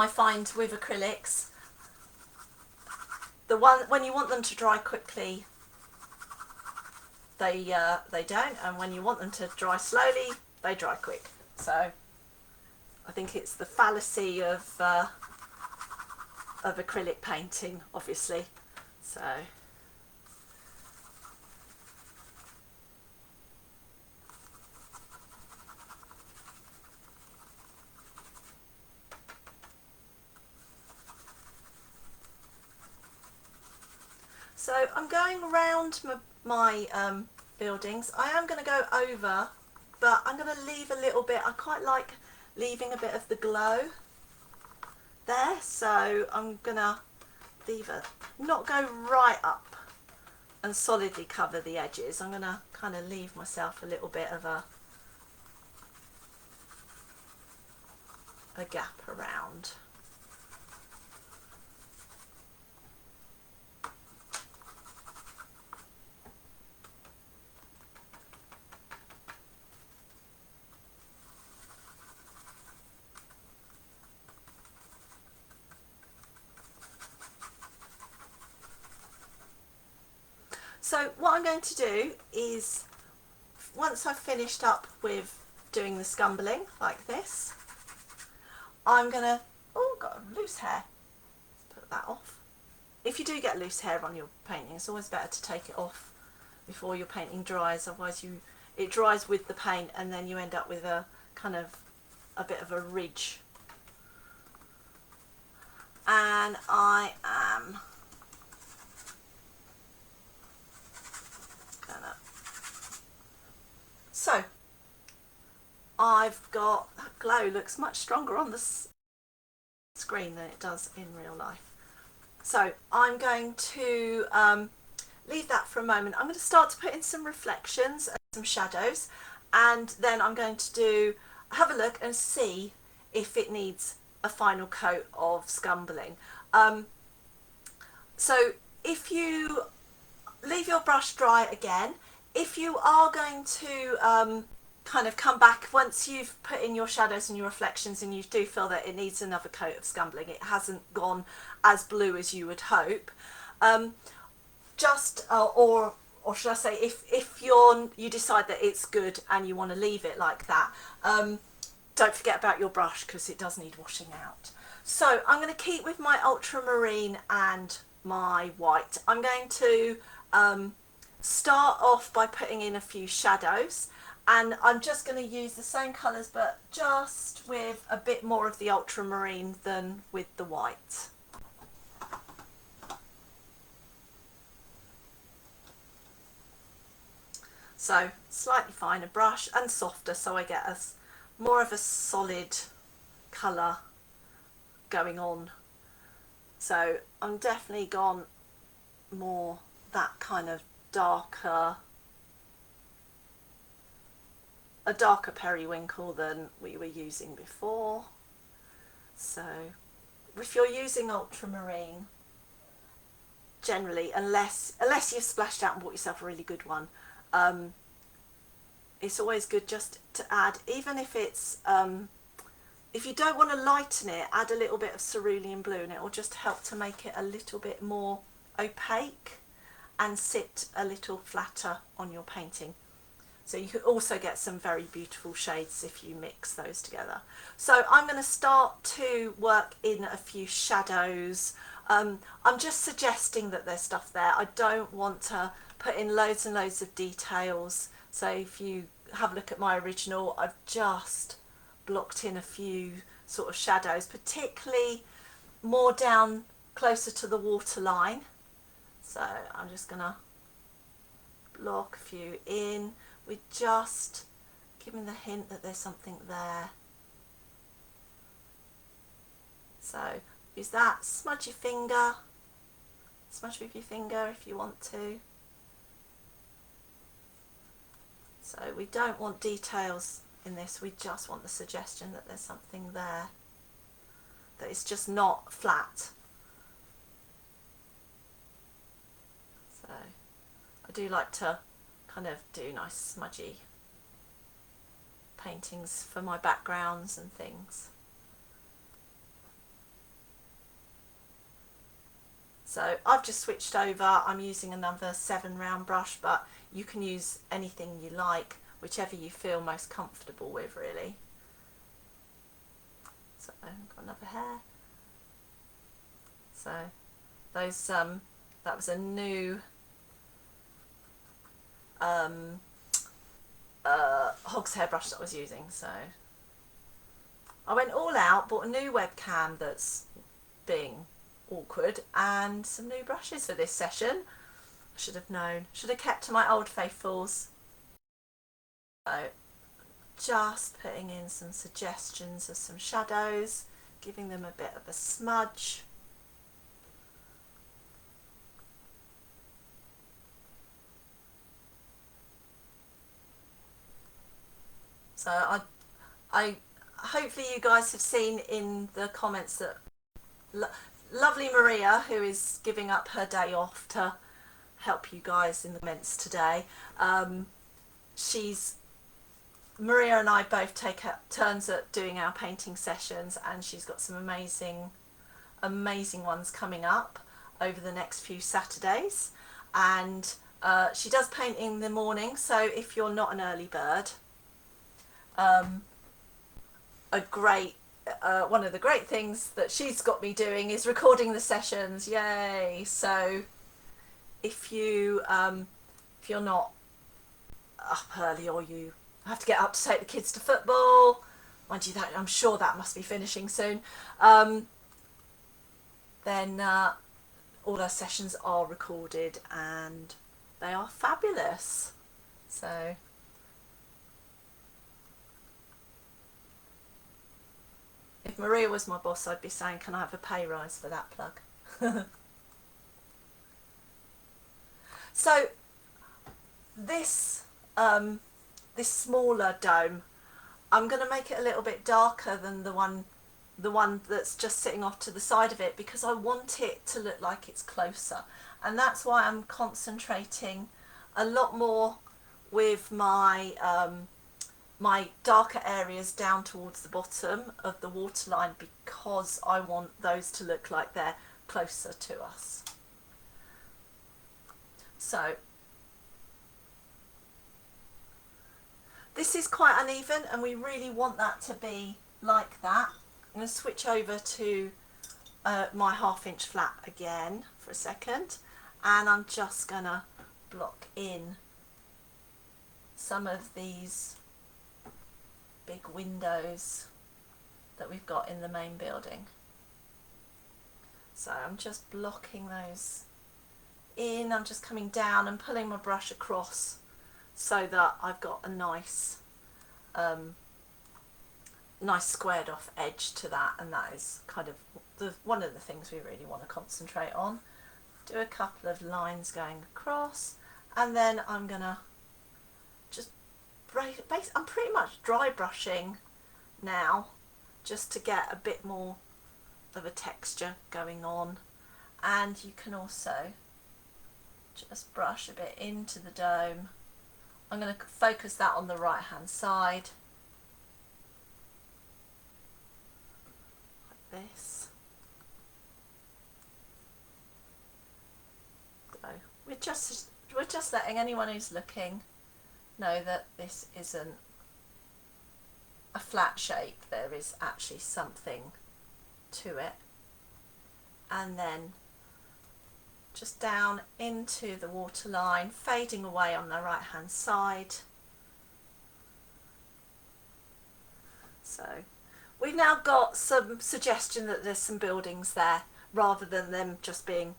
find with acrylics, when you want them to dry quickly, they don't, and when you want them to dry slowly, they dry quick. So I think it's the fallacy of acrylic painting, obviously. So I'm going around my buildings. I am going to go over, but I'm going to leave a little bit. I quite like leaving a bit of the glow there, so I'm going to leave it, not go right up and solidly cover the edges. I'm going to kind of leave myself a little bit of a gap around. So what I'm going to do is, once I've finished up with doing the scumbling like this, I'm going to, oh, got a loose hair, put that off. If you do get loose hair on your painting, it's always better to take it off before your painting dries, otherwise it dries with the paint and then you end up with a kind of a bit of a ridge. And I am gonna, so I've got, that glow looks much stronger on the screen than it does in real life. So I'm going to leave that for a moment. I'm going to start to put in some reflections and some shadows, and then I'm going to have a look and see if it needs a final coat of scumbling. So if you leave your brush dry again, if you are going to kind of come back once you've put in your shadows and your reflections and you do feel that it needs another coat of scumbling, it hasn't gone as blue as you would hope, just or should I say, if you decide that it's good and you want to leave it like that, don't forget about your brush because it does need washing out. So I'm going to keep with my ultramarine and my white. I'm going to start off by putting in a few shadows, and I'm just going to use the same colours but just with a bit more of the ultramarine than with the white. So slightly finer brush and softer, so I get more of a solid colour going on. So I'm definitely gone more that kind of a darker periwinkle than we were using before. So if you're using ultramarine, generally, unless you've splashed out and bought yourself a really good one, it's always good just to add, even if it's if you don't want to lighten it, add a little bit of cerulean blue and it will just help to make it a little bit more opaque and sit a little flatter on your painting. So you could also get some very beautiful shades if you mix those together. So I'm going to start to work in a few shadows. I'm just suggesting that there's stuff there. I don't want to put in loads and loads of details. So if you have a look at my original, I've just blocked in a few sort of shadows, particularly more down closer to the waterline. So I'm just going to block a few in. We're just giving the hint that there's something there. So use that, smudge your finger, smudge with your finger if you want to. So we don't want details in this, we just want the suggestion that there's something there, that it's just not flat. So I do like to kind of do nice smudgy paintings for my backgrounds and things. So I've just switched over, I'm using another 7 round brush, but you can use anything you like, whichever you feel most comfortable with really. So I've got another hair. So those that was a new hog's hair brush that I was using, so I went all out, bought a new webcam that's being awkward and some new brushes for this session. I should have known, should have kept to my old faithfuls. So just putting in some suggestions of some shadows, giving them a bit of a smudge. So I hopefully you guys have seen in the comments that lovely Maria, who is giving up her day off to help you guys in the comments today, Maria and I both take turns at doing our painting sessions, and she's got some amazing ones coming up over the next few Saturdays, and She does paint in the morning, so if you're not an early bird, a great one of the great things that she's got me doing is recording the sessions. Yay! So if you're not up early, or you have to get up to take the kids to football, mind you, that I'm sure that must be finishing soon, then all our sessions are recorded and they are fabulous. So if Maria was my boss, I'd be saying, can I have a pay rise for that plug? So this this smaller dome, I'm going to make it a little bit darker than the one that's just sitting off to the side of it, because I want it to look like it's closer, and that's why I'm concentrating a lot more with my my darker areas down towards the bottom of the waterline, because I want those to look like they're closer to us. So this is quite uneven and we really want that to be like that. I'm going to switch over to my 1/2 inch flat again for a second, and I'm just going to block in some of these big windows that we've got in the main building. So I'm just blocking those in. I'm just coming down and pulling my brush across so that I've got a nice nice squared off edge to that, and that is kind of one of the things we really want to concentrate on. Do a couple of lines going across, and then I'm gonna just I'm pretty much dry brushing now, just to get a bit more of a texture going on. And you can also just brush a bit into the dome. I'm going to focus that on the right hand side, like this. So we're just letting anyone who's looking know that this isn't a flat shape. There is actually something to it. And then just down into the waterline, fading away on the right hand side. So we've now got some suggestion that there's some buildings there rather than them just being,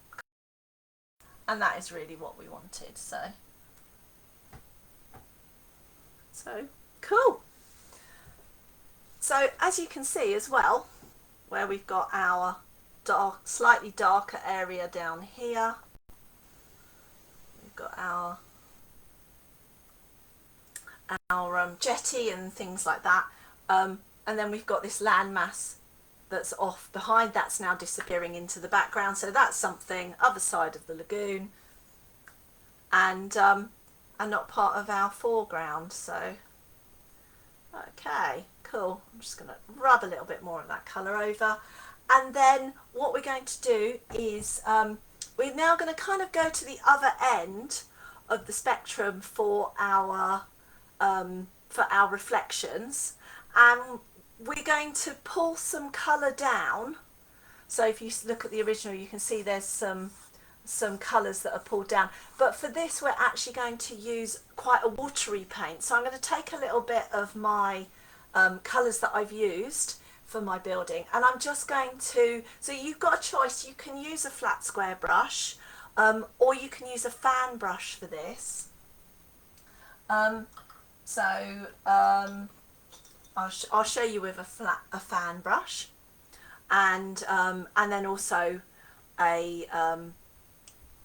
and that is really what we wanted. So cool. So as you can see as well, where we've got our slightly darker area down here, we've got our jetty and things like that, and then we've got this landmass that's off behind, that's now disappearing into the background, so that's something other side of the lagoon, and not part of our foreground. So okay, cool. I'm just going to rub a little bit more of that colour over. And then what we're going to do is we're now going to kind of go to the other end of the spectrum for our reflections, and we're going to pull some colour down. So if you look at the original, you can see there's some colours that are pulled down, but for this we're actually going to use quite a watery paint. So I'm going to take a little bit of my colours that I've used for my building, and I'm just going to, so you've got a choice. You can use a flat square brush, or you can use a fan brush for this. I'll show you with a fan brush, and then also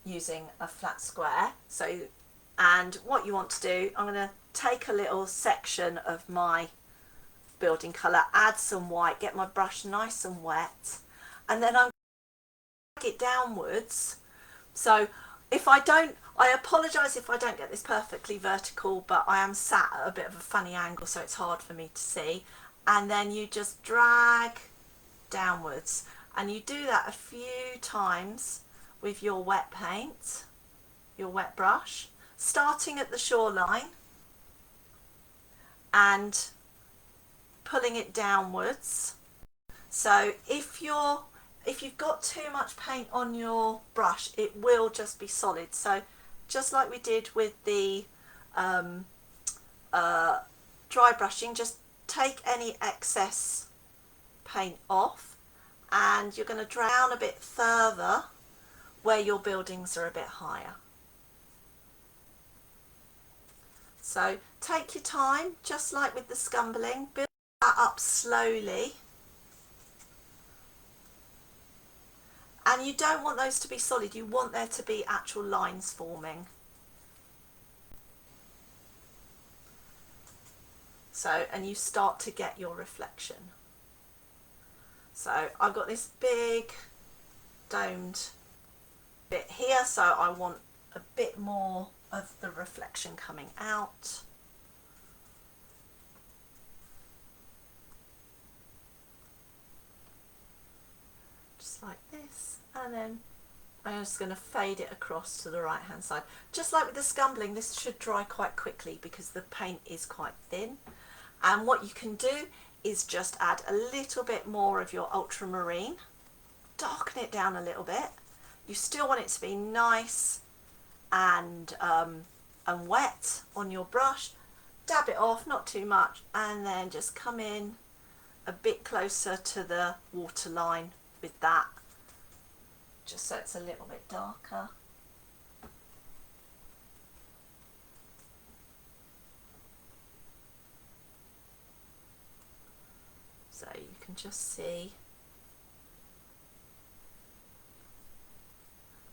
using a flat square. So, and what you want to do, I'm going to take a little section of my building colour, add some white, get my brush nice and wet, and then I'm going to drag it downwards. So if I apologise if I don't get this perfectly vertical, but I am sat at a bit of a funny angle, so it's hard for me to see. And then you just drag downwards, and you do that a few times with your wet paint. your wet brush, starting at the shoreline and pulling it downwards. So if you've got too much paint on your brush, it will just be solid. So just like we did with the dry brushing, just take any excess paint off, and you're going to drag down a bit further where your buildings are a bit higher. So take your time, just like with the scumbling, build that up slowly. And you don't want those to be solid, you want there to be actual lines forming. So, and you start to get your reflection. So I've got this big domed bit here, so I want a bit more of the reflection coming out. Just like this, and then I'm just going to fade it across to the right hand side. Just like with the scumbling, this should dry quite quickly because the paint is quite thin. And what you can do is just add a little bit more of your ultramarine, darken it down a little bit. You still want it to be nice and wet on your brush. Dab it off, not too much, and then just come in a bit closer to the waterline with that, just so it's a little bit darker. So you can just see.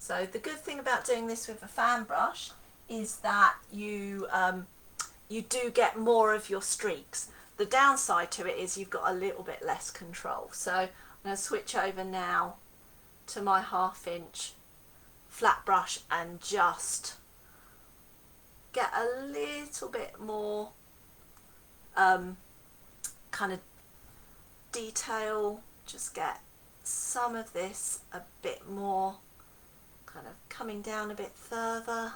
So the good thing about doing this with a fan brush is that you do get more of your streaks. The downside to it is you've got a little bit less control. So I'm going to switch over now to my 1/2 inch flat brush and just get a little bit more kind of detail, just get some of this a bit more kind of coming down a bit further.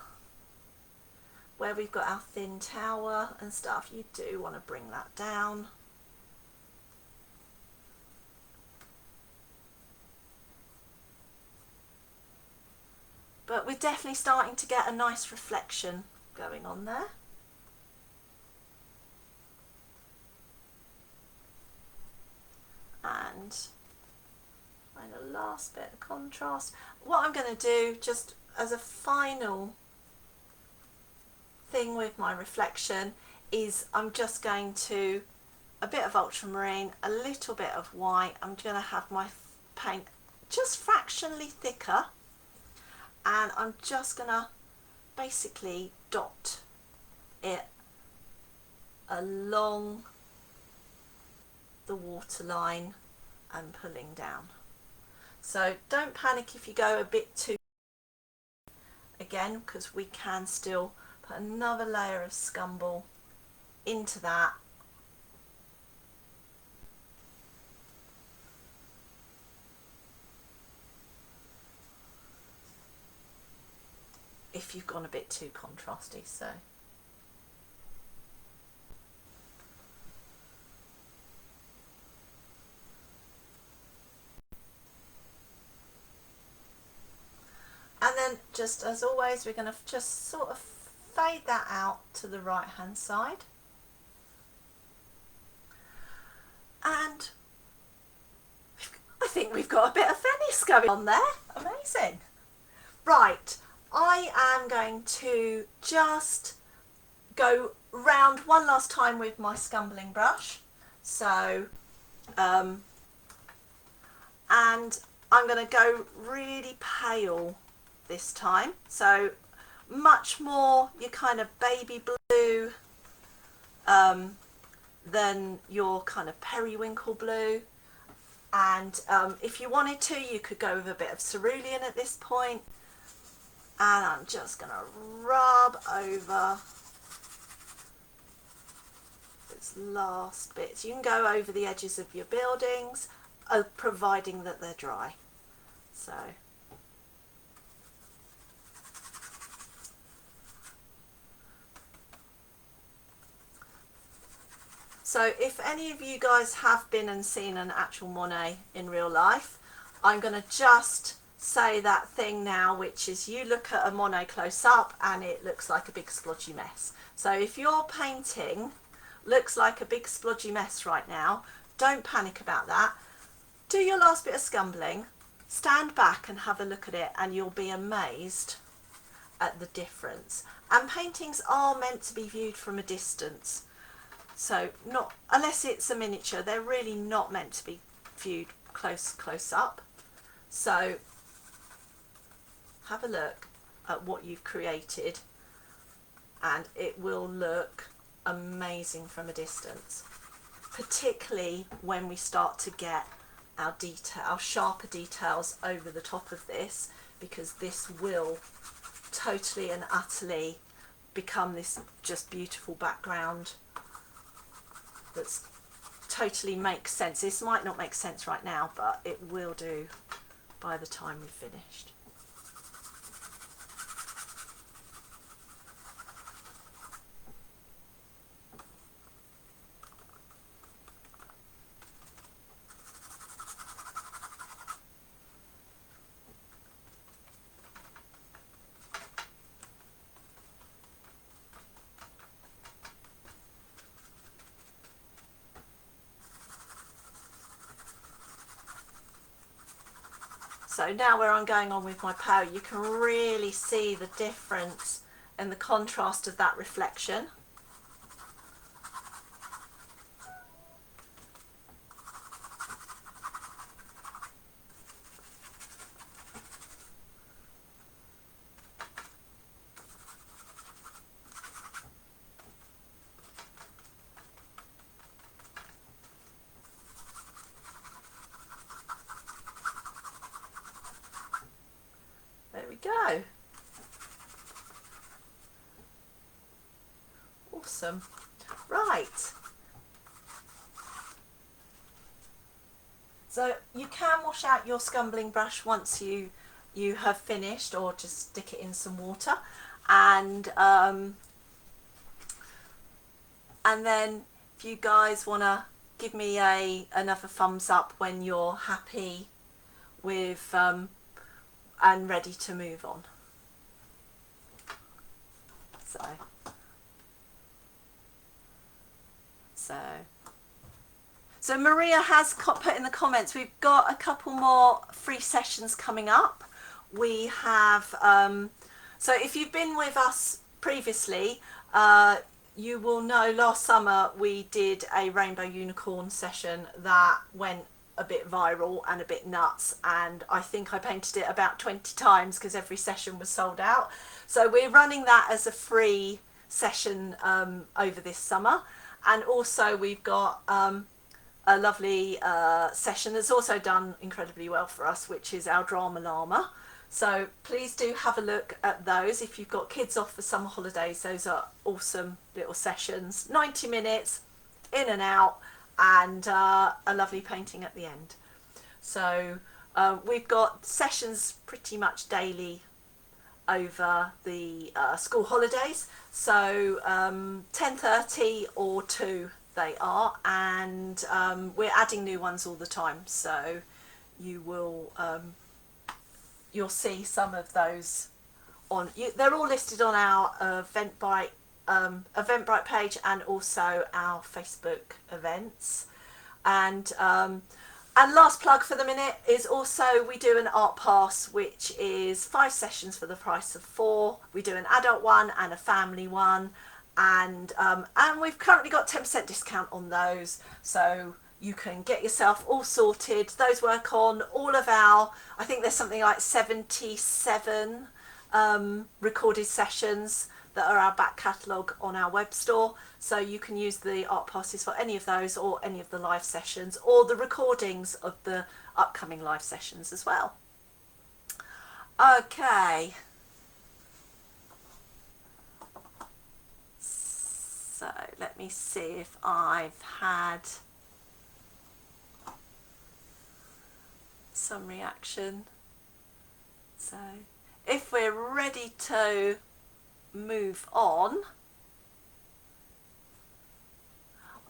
Where we've got our thin tower and stuff, you do want to bring that down. But we're definitely starting to get a nice reflection going on there. And find a last bit of contrast. What I'm going to do, just as a final thing with my reflection, is I'm just going to, a bit of ultramarine, a little bit of white. I'm going to have my paint just fractionally thicker, and I'm just going to basically dot it along the waterline and pulling down. So don't panic if you go a bit too, again, because we can still put another layer of scumble into that. If you've gone a bit too contrasty, so. And then, just as always, we're going to just sort of fade that out to the right hand side. And I think we've got a bit of Venice going on there. Amazing. Right, I am going to just go round one last time with my scumbling brush. So, and I'm going to go really pale this time. So much more your kind of baby blue than your kind of periwinkle blue. And if you wanted to, you could go with a bit of cerulean at this point. And I'm just going to rub over this last bit. So you can go over the edges of your buildings, providing that they're dry. So So if any of you guys have been and seen an actual Monet in real life, I'm going to just say that thing now, which is you look at a Monet close up and it looks like a big splodgy mess. So if your painting looks like a big splodgy mess right now, don't panic about that. Do your last bit of scumbling, stand back and have a look at it, and you'll be amazed at the difference. And paintings are meant to be viewed from a distance. So not, unless it's a miniature, they're really not meant to be viewed close up. So have a look at what you've created and it will look amazing from a distance, particularly when we start to get our sharper details over the top of this, because this will totally and utterly become this just beautiful background that's totally makes sense. This might not make sense right now, but it will do by the time we've finished. So now where I'm going on with my powder, you can really see the difference in the contrast of that reflection. There we go. Awesome. Right. So you can wash out your scumbling brush once you have finished, or just stick it in some water, and then if you guys want to give me another thumbs up when you're happy with and ready to move on. So Maria has put in the comments, we've got a couple more free sessions coming up. We have, so if you've been with us previously, you will know last summer we did a rainbow unicorn session that went a bit viral and a bit nuts, and I think I painted it about 20 times because every session was sold out. So we're running that as a free session over this summer, and also we've got a lovely session that's also done incredibly well for us, which is our drama llama. So please do have a look at those. If you've got kids off for summer holidays, those are awesome little sessions, 90 minutes in and out, and a lovely painting at the end. So we've got sessions pretty much daily over the school holidays, so 10:30 or 2 they are, and we're adding new ones all the time, so you will you'll see some of those on they're all listed on our Eventbrite page, and also our Facebook events. And last plug for the minute is also we do an art pass, which is 5 sessions for the price of 4. We do an adult one and a family one, and we've currently got 10% discount on those, so you can get yourself all sorted. Those work on all of our, I think there's something like 77 recorded sessions that are our back catalogue on our web store, so you can use the art passes for any of those, or any of the live sessions, or the recordings of the upcoming live sessions as well. Okay, so let me see if I've had some reaction. So if we're ready to move on,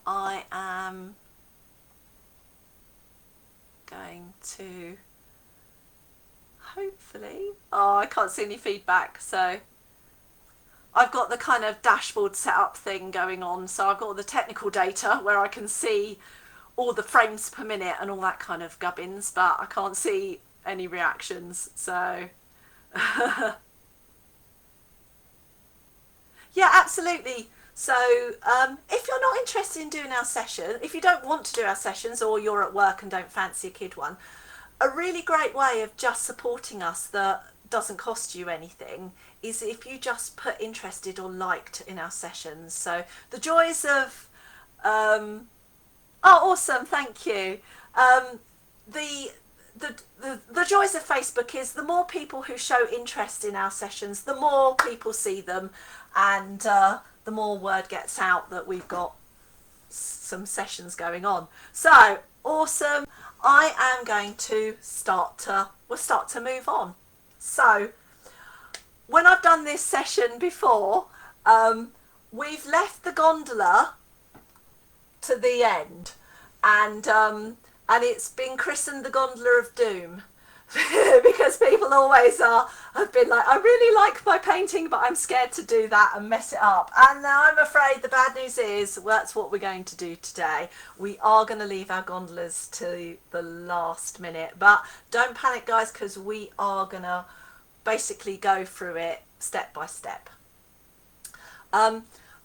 I am going to hopefully, oh, I can't see any feedback, so I've got the kind of dashboard setup thing going on, so I've got all the technical data where I can see all the frames per minute and all that kind of gubbins, but I can't see any reactions, so yeah, absolutely. So if you're not interested in doing our session, if you don't want to do our sessions, or you're at work and don't fancy a kid one, a really great way of just supporting us that doesn't cost you anything is if you just put interested or liked in our sessions. So the joys of oh, awesome, thank you. The the joys of Facebook is the more people who show interest in our sessions, the more people see them, and the more word gets out that we've got some sessions going on. So awesome. I am going to we'll start to move on. So when I've done this session before, we've left the gondola to the end, and it's been christened the Gondola of Doom because people always have been like, I really like my painting, but I'm scared to do that and mess it up. And now I'm afraid the bad news is that's what we're going to do today. We are going to leave our gondolas to the last minute, but don't panic, guys, because we are going to basically go through it step by step.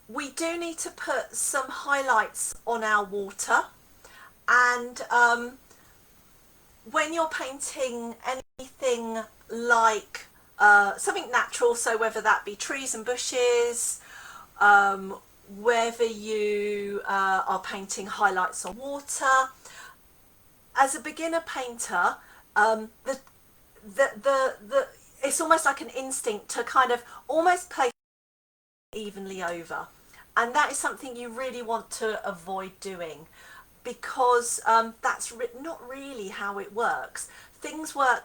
We do need to put some highlights on our water, and when you're painting anything like something natural, so whether that be trees and bushes, whether you are painting highlights on water, as a beginner painter, it's almost like an instinct to kind of almost place evenly over, and that is something you really want to avoid doing, because that's not really how it works.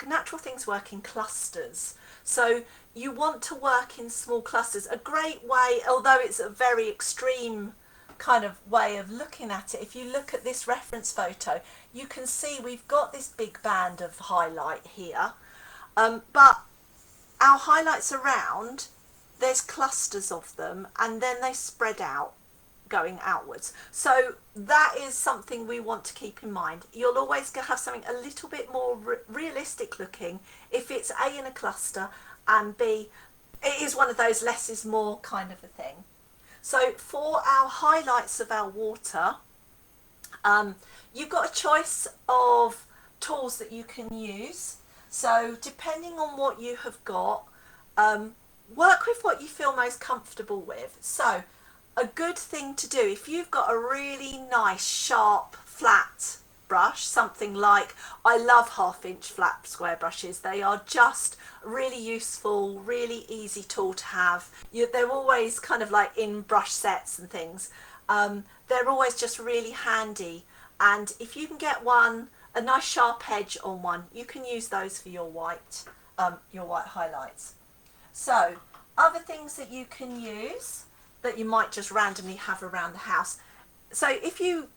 Natural things work in clusters, so you want to work in small clusters. A great way, although it's a very extreme kind of way of looking at it, if you look at this reference photo, you can see we've got this big band of highlight here, but our highlights around, there's clusters of them, and then they spread out going outwards. So that is something we want to keep in mind. You'll always have something a little bit more realistic looking if it's A, in a cluster, and B, it is one of those less is more kind of a thing. So for our highlights of our water, you've got a choice of tools that you can use. So depending on what you have got, work with what you feel most comfortable with. So a good thing to do, if you've got a really nice sharp flat brush, something like, I love 1/2 inch flat square brushes, they are just really useful, really easy tool to have. They're always kind of like in brush sets and things, they're always just really handy, and if you can get one, a nice sharp edge on one, you can use those for your white highlights. So other things that you can use that you might just randomly have around the house. So if you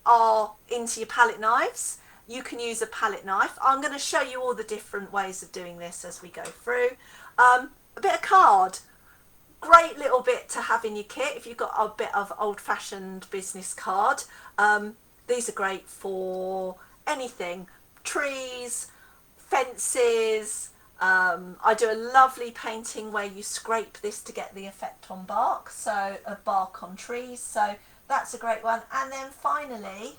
are into your palette knives, you can use a palette knife. I'm going to show you all the different ways of doing this as we go through. A bit of card, great little bit to have in your kit if you've got a bit of old-fashioned business card. These are great for anything, trees, fences. I do a lovely painting where you scrape this to get the effect on bark, so a bark on trees, so that's a great one. And then finally,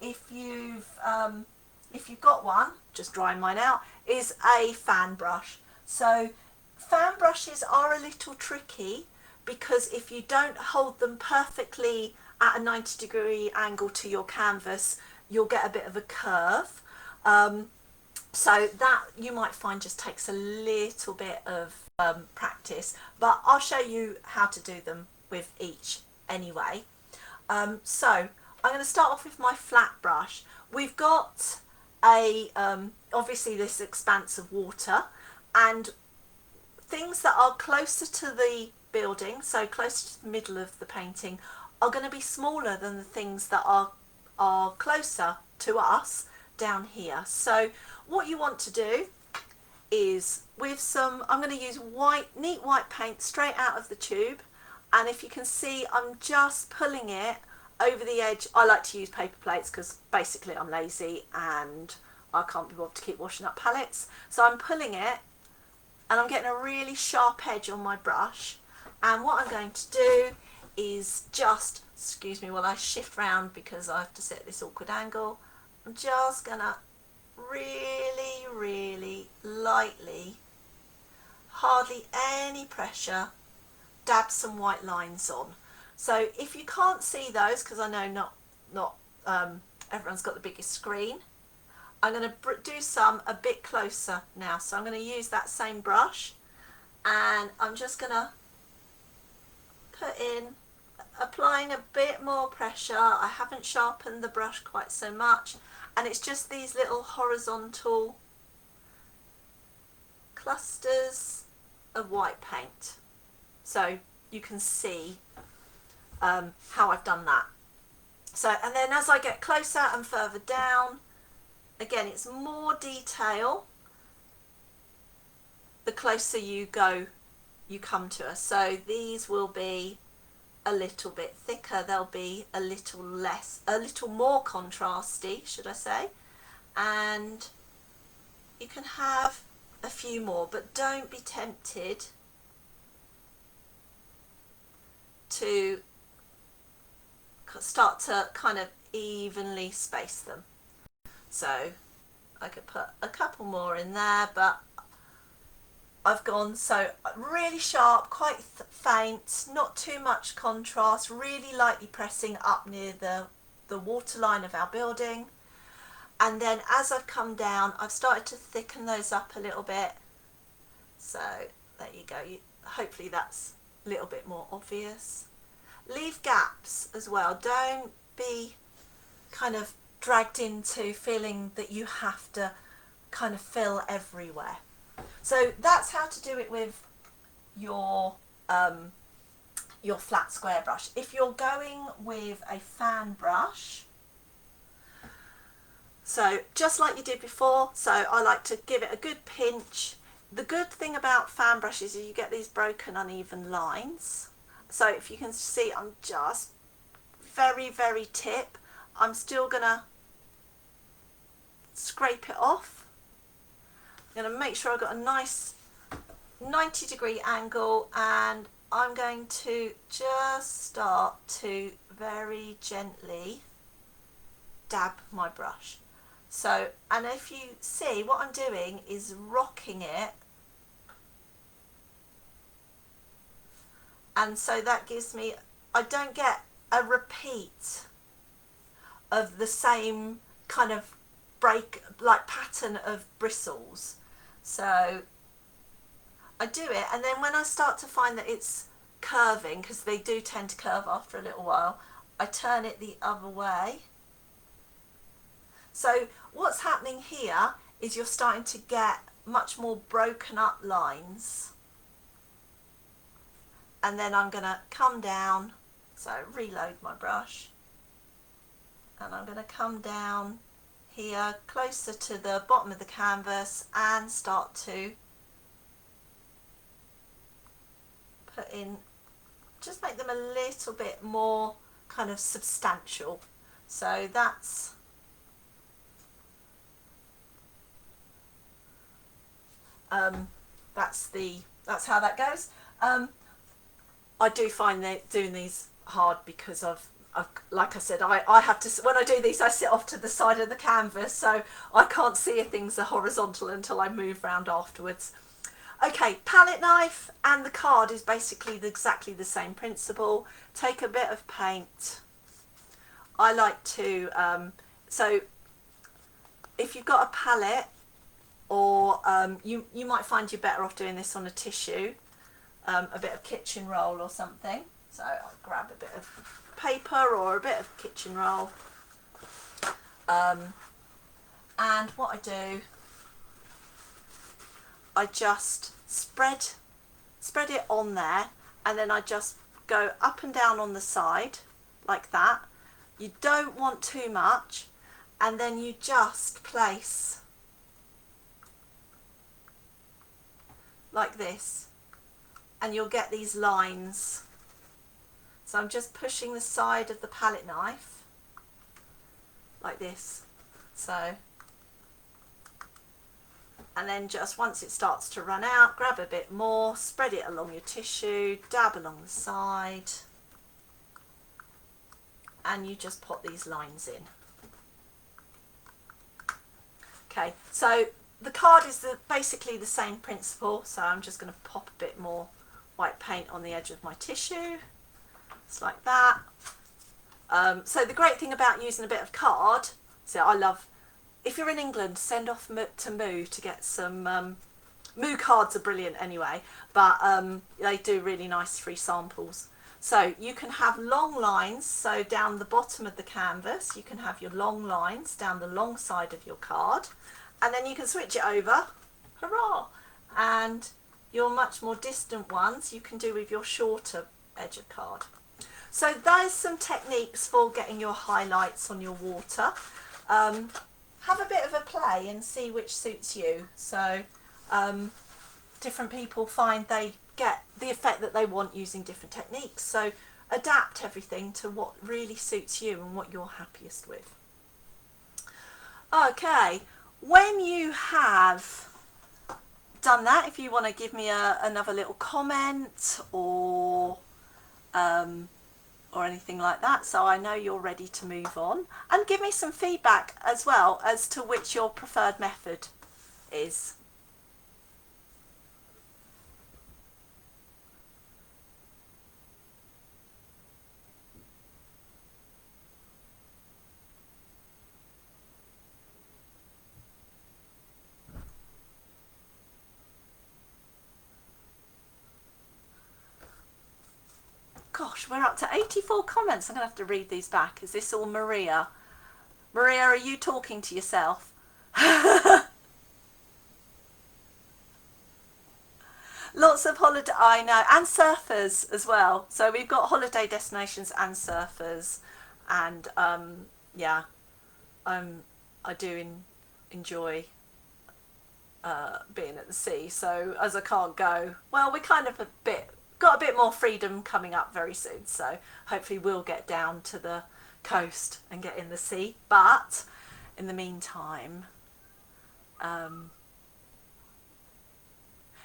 if you've got one, just drying mine out, is a fan brush. So fan brushes are a little tricky because if you don't hold them perfectly at a 90-degree angle to your canvas, you'll get a bit of a curve. So that you might find just takes a little bit of practice, but I'll show you how to do them with each anyway. So I'm going to start off with my flat brush. We've got obviously this expanse of water, and things that are closer to the building, so close to the middle of the painting, are going to be smaller than the things that are closer to us down here. So what you want to do is with some, I'm going to use neat white paint straight out of the tube, and if you can see, I'm just pulling it over the edge. I like to use paper plates because basically I'm lazy and I can't be bothered to keep washing up palettes. So I'm pulling it and I'm getting a really sharp edge on my brush, and what I'm going to do is just, excuse me while I shift round because I have to sit at this awkward angle, I'm just gonna really lightly, hardly any pressure, dab some white lines on. So if you can't see those, because I know not everyone's got the biggest screen, I'm going to do some a bit closer now. So I'm going to use that same brush and I'm just going to put in, applying a bit more pressure. I haven't sharpened the brush quite so much, and it's just these little horizontal clusters of white paint. So you can see how I've done that. So, and then as I get closer and further down, again, it's more detail the closer you come to us. So these will be a little bit thicker, they'll be a little more contrasty, should I say, and you can have a few more, but don't be tempted to start to kind of evenly space them. So I could put a couple more in there, but I've gone so really sharp, quite faint, not too much contrast, really lightly pressing up near the waterline of our building. And then as I've come down, I've started to thicken those up a little bit. So there you go. Hopefully that's a little bit more obvious. Leave gaps as well. Don't be kind of dragged into feeling that you have to kind of fill everywhere. So that's how to do it with your flat square brush. If you're going with a fan brush, so just like you did before, so I like to give it a good pinch. The good thing about fan brushes is you get these broken uneven lines. So if you can see, I'm just very tip. I'm still gonna scrape it off. I'm going to make sure I've got a nice 90-degree angle, and I'm going to just start to very gently dab my brush. So, and if you see, what I'm doing is rocking it, and so that gives me, I don't get a repeat of the same kind of pattern of bristles. So I do it, and then when I start to find that it's curving, because they do tend to curve after a little while, I turn it the other way. So what's happening here is you're starting to get much more broken up lines, and then I'm going to come down, so reload my brush, and I'm going to come down here closer to the bottom of the canvas and start to put in, just make them a little bit more kind of substantial. So that's that's how that goes. I do find that doing these hard because like I said, I have to, when I do these, I sit off to the side of the canvas, so I can't see if things are horizontal until I move round afterwards. Okay, palette knife and the card is basically exactly the same principle. Take a bit of paint. I like to, so if you've got a palette, or you might find you're better off doing this on a tissue, a bit of kitchen roll or something. So I'll grab a bit of paper or a bit of kitchen roll, and what I do, I just spread it on there, and then I just go up and down on the side, like that. You don't want too much, and then you just place like this, and you'll get these lines. So I'm just pushing the side of the palette knife like this. So, and then just once it starts to run out, grab a bit more, spread it along your tissue, dab along the side, and you just put these lines in. Okay, so the card is basically the same principle, so I'm just going to pop a bit more white paint on the edge of my tissue. It's like that. So the great thing about using a bit of card, so I love, if you're in England, send off to Moo to get some, Moo cards are brilliant anyway, but they do really nice free samples. So you can have long lines, so down the bottom of the canvas, you can have your long lines down the long side of your card, and then you can switch it over, hurrah, and your much more distant ones you can do with your shorter edge of card. So there's some techniques for getting your highlights on your water. Have a bit of a play and see which suits you. So different people find they get the effect that they want using different techniques. So adapt everything to what really suits you and what you're happiest with. Okay, when you have done that, if you want to give me another little comment or anything like that, so I know you're ready to move on, and give me some feedback as well as to which your preferred method is. Gosh, we're up to 84 comments. I'm going to have to read these back. Is this all Maria? Maria, are you talking to yourself? Lots of holiday, I know, and surfers as well. So we've got holiday destinations and surfers, and yeah, I do enjoy being at the sea. So as I can't go, well, we're kind of got a bit more freedom coming up very soon, so hopefully we'll get down to the coast and get in the sea. But in the meantime,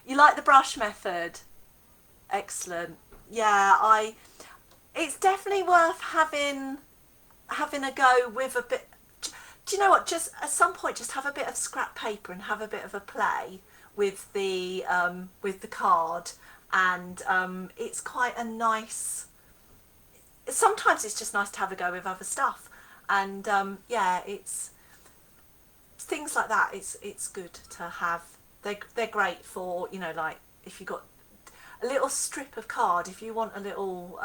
you like the brush method? Excellent. Yeah, it's definitely worth having a go with a bit. Do you know what, just at some point just have a bit of scrap paper and have a bit of a play with the card. And it's quite a nice, sometimes it's just nice to have a go with other stuff, and yeah, it's things like that, it's good to have. They're great for, you know, like if you've got a little strip of card, if you want a little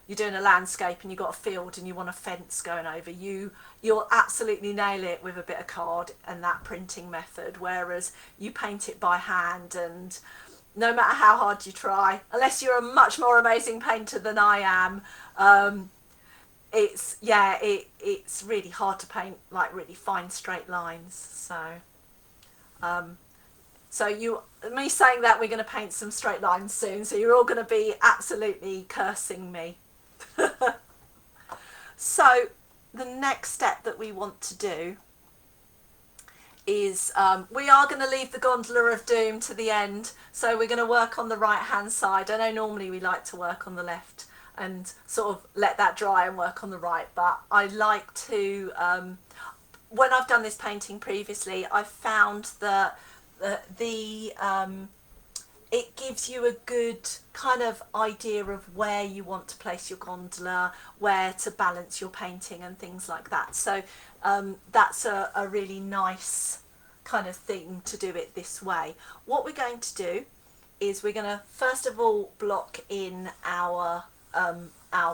you're doing a landscape and you've got a field and you want a fence going over, you'll absolutely nail it with a bit of card and that printing method, whereas you paint it by hand, and no matter how hard you try, unless you're a much more amazing painter than I am, it's really hard to paint like really fine straight lines. So me saying that we're going to paint some straight lines soon, so you're all going to be absolutely cursing me. So the next step that we want to do is we are going to leave the gondola of doom to the end, so we're going to work on the right hand side. I know normally we like to work on the left and sort of let that dry and work on the right, but I like to when I've done this painting previously, I've found that it gives you a good kind of idea of where you want to place your gondola, where to balance your painting and things like that. So that's a really nice kind of thing to do it this way. What we're going to do is we're going to first of all block in our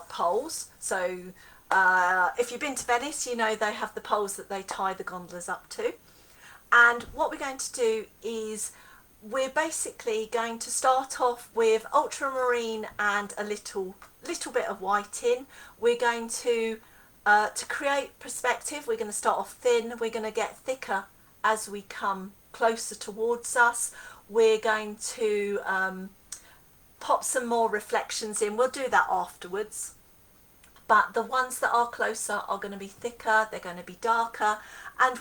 poles. So if you've been to Venice, you know they have the poles that they tie the gondolas up to. And what we're going to do is we're basically going to start off with ultramarine and a little little bit of white in. We're going to create perspective, we're going to start off thin, we're going to get thicker as we come closer towards us. We're going to pop some more reflections in. We'll do that afterwards. But the ones that are closer are going to be thicker, they're going to be darker, and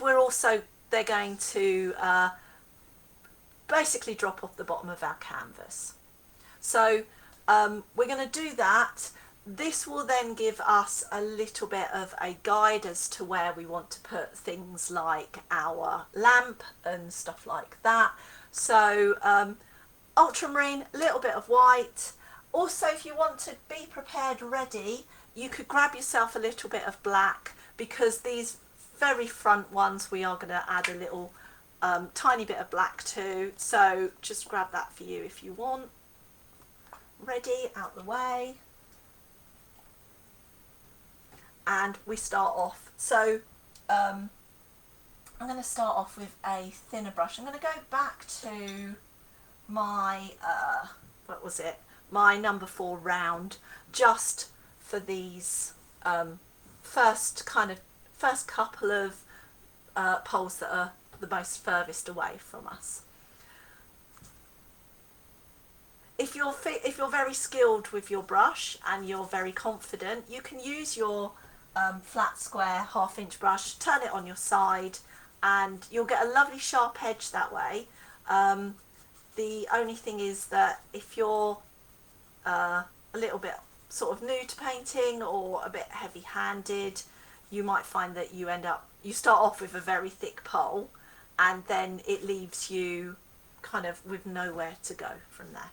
they're going to basically drop off the bottom of our canvas. So we're going to do that. This will then give us a little bit of a guide as to where we want to put things like our lamp and stuff like that. So ultramarine, a little bit of white. Also, if you want to be prepared ready, you could grab yourself a little bit of black, because these very front ones we are going to add a little tiny bit of black to. So just grab that for you if you want. Ready, out the way. And we start off. So I'm going to start off with a thinner brush. I'm going to go back to my my number 4 round, just for these first couple of poles that are the most furthest away from us. If you're very skilled with your brush and you're very confident, you can use your flat square 1/2 inch brush, turn it on your side, and you'll get a lovely sharp edge that way. The only thing is that if you're a little bit sort of new to painting or a bit heavy-handed, you might find that you start off with a very thick pole, and then it leaves you kind of with nowhere to go from there.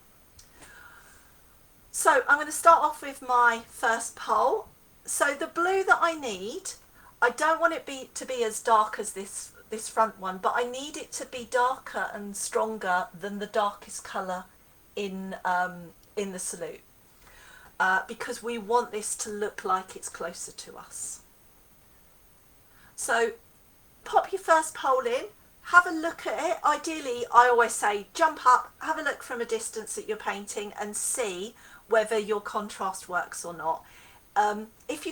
So I'm going to start off with my first pole. So the blue that I need, I don't want it to be as dark as this front one, but I need it to be darker and stronger than the darkest colour in the salute, because we want this to look like it's closer to us. So pop your first pole in, have a look at it. Ideally, I always say jump up, have a look from a distance at your painting and see whether your contrast works or not. If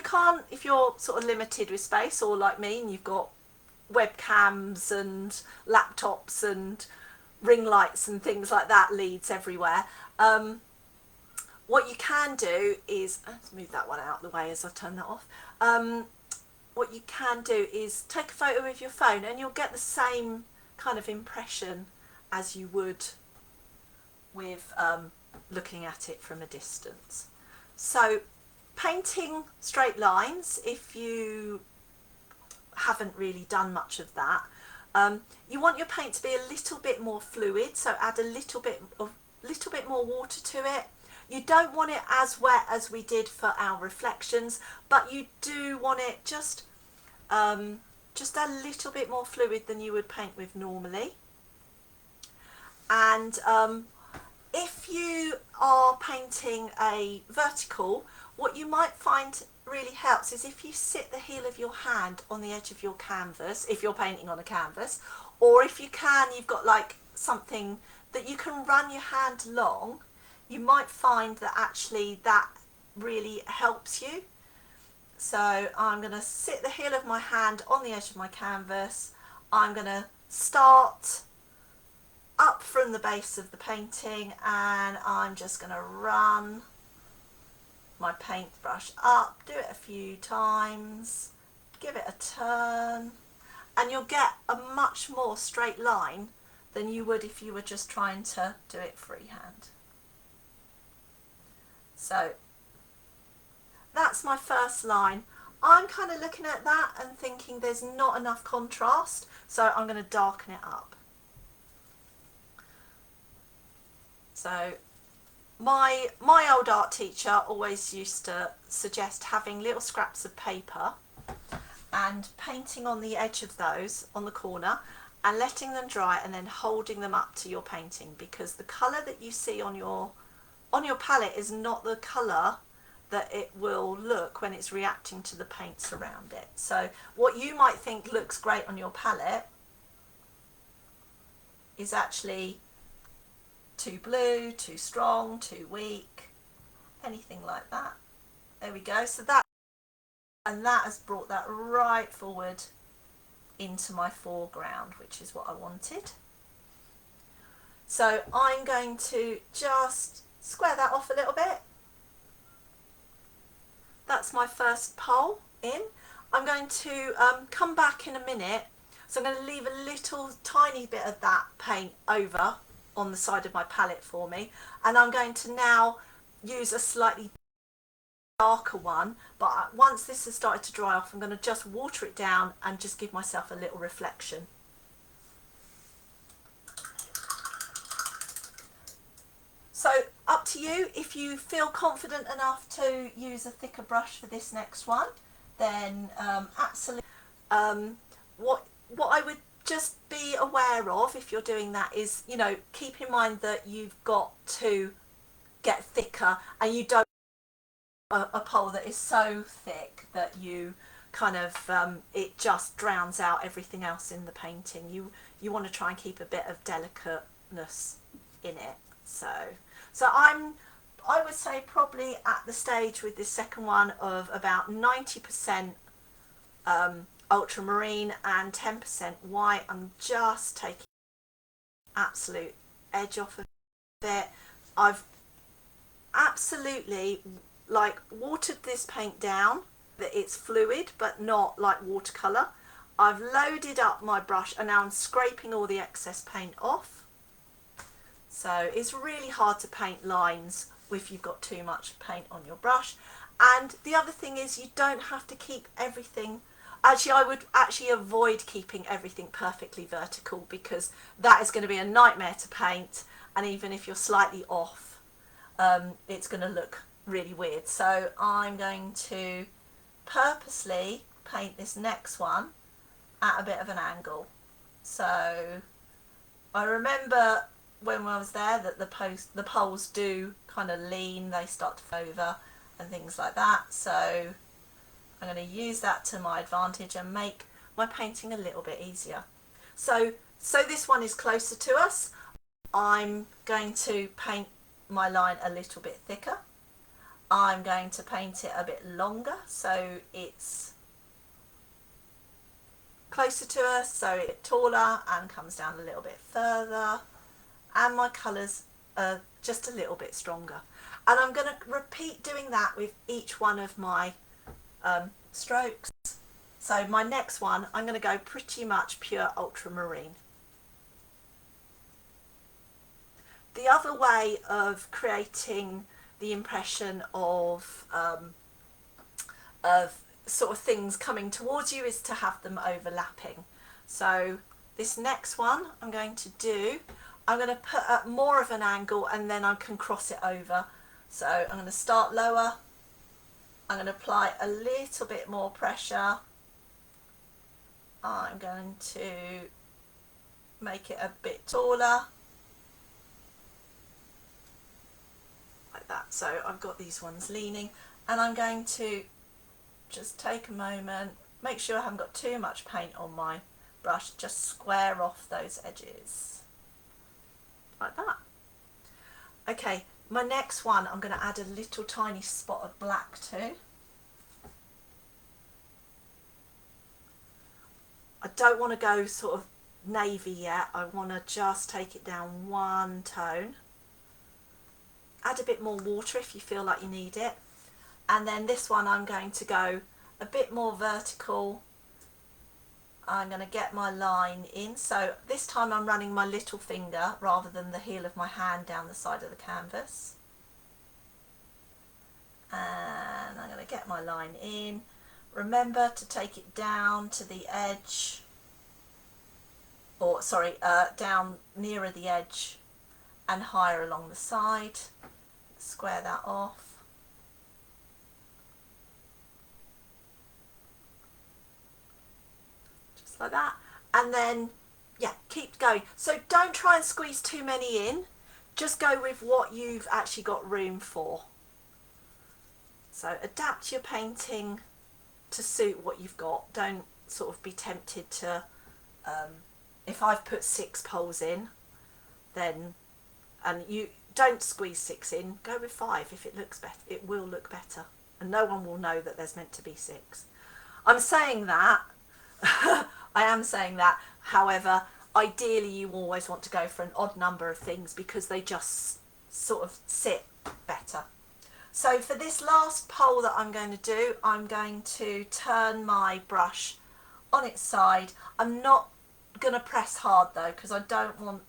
you're sort of limited with space, or like me and you've got webcams and laptops and ring lights and things like that, leads everywhere, what you can do is, let's move that one out of the way as I turn that off. What you can do is take a photo with your phone, and you'll get the same kind of impression as you would with looking at it from a distance. So painting straight lines, if you haven't really done much of that, you want your paint to be a little bit more fluid, so add a little bit more water to it. You don't want it as wet as we did for our reflections, but you do want it just a little bit more fluid than you would paint with normally. And if you are painting a vertical, what you might find really helps is if you sit the heel of your hand on the edge of your canvas, if you're painting on a canvas, or if you can, you've got like something that you can run your hand along, you might find that actually that really helps you. So I'm going to sit the heel of my hand on the edge of my canvas. I'm going to start up from the base of the painting, and I'm just going to run my paintbrush up, do it a few times, give it a turn, and you'll get a much more straight line than you would if you were just trying to do it freehand. So that's my first line. I'm kind of looking at that and thinking there's not enough contrast, so I'm going to darken it up. So my old art teacher always used to suggest having little scraps of paper and painting on the edge of those on the corner and letting them dry, and then holding them up to your painting, because the colour that you see on your palette is not the colour that it will look when it's reacting to the paints around it. So what you might think looks great on your palette is actually too blue, too strong, too weak, anything like that. There we go. So that, and that has brought that right forward into my foreground, which is what I wanted. So I'm going to just square that off a little bit. That's my first pole in. I'm going to come back in a minute. So I'm going to leave a little tiny bit of that paint over on the side of my palette for me. And I'm going to now use a slightly darker one. But once this has started to dry off, I'm going to just water it down and just give myself a little reflection. So up to you. If you feel confident enough to use a thicker brush for this next one, then absolutely. What I would just be aware of if you're doing that is, you know, keep in mind that you've got to get thicker, and you don't want a pole that is so thick that you kind of it just drowns out everything else in the painting. You want to try and keep a bit of delicateness in it. So I would say probably at the stage with this second one of about 90% ultramarine and 10% white. I'm just taking absolute edge off of it. I've absolutely like watered this paint down, that it's fluid but not like watercolour. I've loaded up my brush and now I'm scraping all the excess paint off. So it's really hard to paint lines if you've got too much paint on your brush. And the other thing is, you don't have to keep everything. Actually, I would actually avoid keeping everything perfectly vertical, because that is going to be a nightmare to paint, and even if you're slightly off, it's going to look really weird. So I'm going to purposely paint this next one at a bit of an angle. So I remember when I was there that the poles do kind of lean, they start to fall over and things like that. So I'm going to use that to my advantage and make my painting a little bit easier. So this one is closer to us. I'm going to paint my line a little bit thicker. I'm going to paint it a bit longer so it's closer to us, so it's taller and comes down a little bit further. And my colours are just a little bit stronger. And I'm going to repeat doing that with each one of my strokes. So my next one, I'm going to go pretty much pure ultramarine. The other way of creating the impression of sort of things coming towards you is to have them overlapping. So this next one I'm going to put at more of an angle, and then I can cross it over. So I'm going to start lower. I'm going to apply a little bit more pressure. I'm going to make it a bit taller. Like that. So I've got these ones leaning, and I'm going to just take a moment, make sure I haven't got too much paint on my brush, just square off those edges. Like that. Okay, my next one I'm going to add a little tiny spot of black to. I don't want to go sort of navy yet, I want to just take it down one tone. Add a bit more water if you feel like you need it. And then this one I'm going to go a bit more vertical. I'm going to get my line in, so this time I'm running my little finger rather than the heel of my hand down the side of the canvas. And I'm going to get my line in. Remember to take it down to the edge, or sorry, down nearer the edge and higher along the side. Square that off. Like that, and then yeah, keep going. So don't try and squeeze too many in, just go with what you've actually got room for. So adapt your painting to suit what you've got. Don't sort of be tempted to if I've put 6 poles in, then, and you don't squeeze 6 in, go with 5. If it looks better, it will look better and no one will know that there's meant to be 6. I'm saying that, I am saying that, however, ideally you always want to go for an odd number of things because they just sort of sit better. So for this last pole that I'm going to do, I'm going to turn my brush on its side. I'm not going to press hard though, because I don't want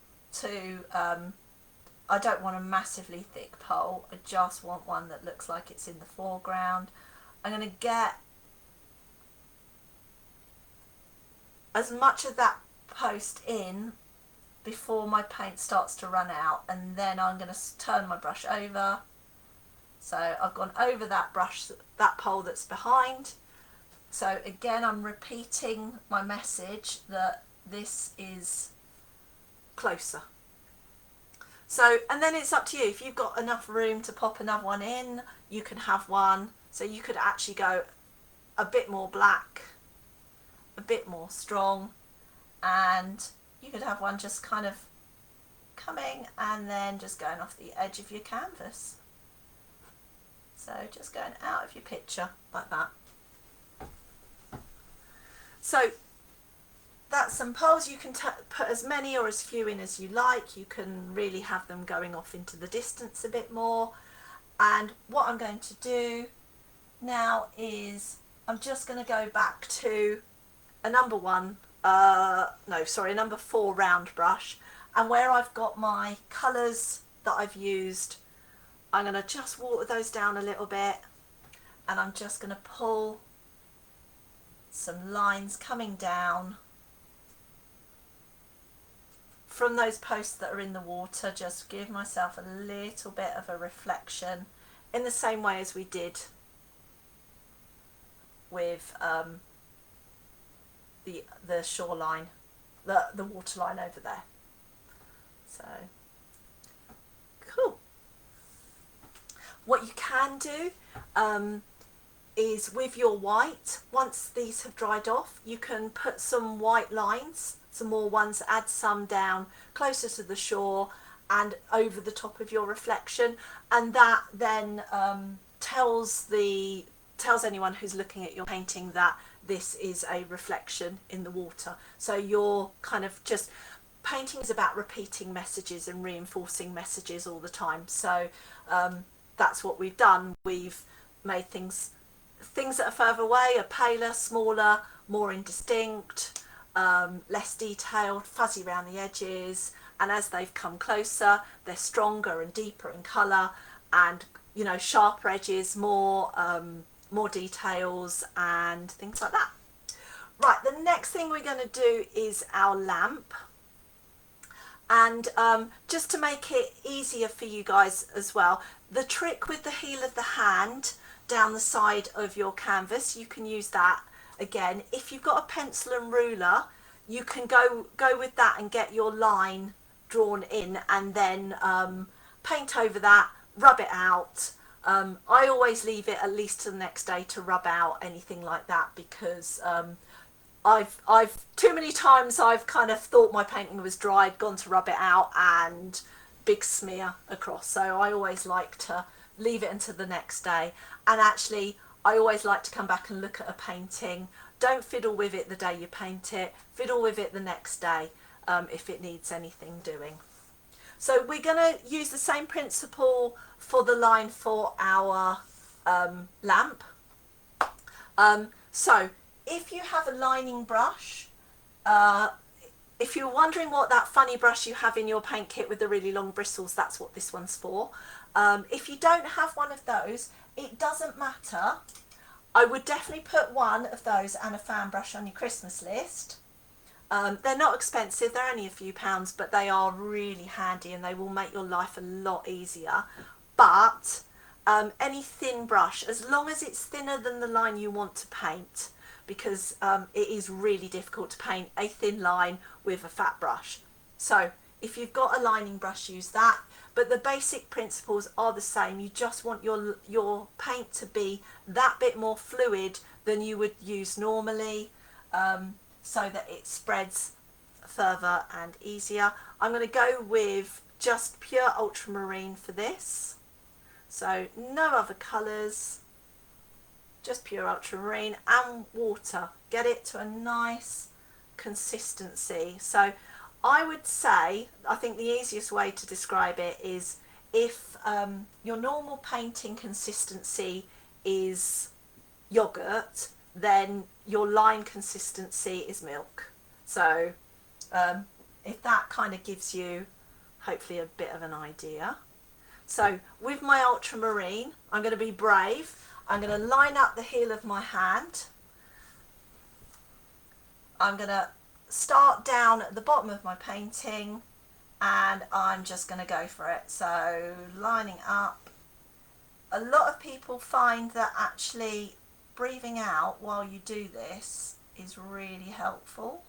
a massively thick pole. I just want one that looks like it's in the foreground. I'm going to get as much of that post in before my paint starts to run out, and then I'm going to turn my brush over. So I've gone over that pole that's behind. So again, I'm repeating my message that this is closer. So, and then it's up to you. If you've got enough room to pop another one in, you can have one. So you could actually go a bit more black, a bit more strong, and you could have one just kind of coming and then just going off the edge of your canvas. So just going out of your picture like that. So that's some poles. You can put as many or as few in as you like. You can really have them going off into the distance a bit more. And what I'm going to do now is I'm just going to go back to a number 4 round brush, and where I've got my colours that I've used, I'm going to just water those down a little bit, and I'm just going to pull some lines coming down from those posts that are in the water. Just give myself a little bit of a reflection in the same way as we did with the shoreline, the waterline over there. So cool. What you can do is with your white, once these have dried off, you can put some white lines, some more ones, add some down closer to the shore and over the top of your reflection, and that then tells anyone who's looking at your painting that this is a reflection in the water. So you're kind of just, painting is about repeating messages and reinforcing messages all the time. So that's what we've done. We've made things that are further away are paler, smaller, more indistinct, less detailed, fuzzy around the edges, and as they've come closer, they're stronger and deeper in colour, and sharper edges, more details and things like that. Right, the next thing we're going to do is our lamp. And just to make it easier for you guys as well, the trick with the heel of the hand down the side of your canvas, you can use that again. If you've got a pencil and ruler, you can go with that and get your line drawn in, and then paint over that, rub it out. I always leave it at least till the next day to rub out anything like that, because I've too many times I've kind of thought my painting was dried, gone to rub it out, and big smear across. So I always like to leave it until the next day. And actually, I always like to come back and look at a painting. Don't fiddle with it the day you paint it. Fiddle with it the next day if it needs anything doing. So we're going to use the same principle for the line for our lamp. So if you have a lining brush, if you're wondering what that funny brush you have in your paint kit with the really long bristles, that's what this one's for. If you don't have one of those, it doesn't matter. I would definitely put one of those and a fan brush on your Christmas list. They're not expensive, they're only a few pounds, but they are really handy and they will make your life a lot easier. But any thin brush, as long as it's thinner than the line you want to paint, because it is really difficult to paint a thin line with a fat brush. So if you've got a lining brush, use that. But the basic principles are the same. You just want your paint to be that bit more fluid than you would use normally, so that it spreads further and easier. I'm going to go with just pure ultramarine for this. So no other colours. just pure ultramarine and water. Get it to a nice consistency. So I would say, I think the easiest way to describe it is if your normal painting consistency is yogurt, then your line consistency is milk. So if that kind of gives you hopefully a bit of an idea. So with my ultramarine, I'm going to be brave. I'm going to line up the heel of my hand. I'm going to start down at the bottom of my painting, and I'm just going to go for it. So lining up. A lot of people find that actually breathing out while you do this is really helpful.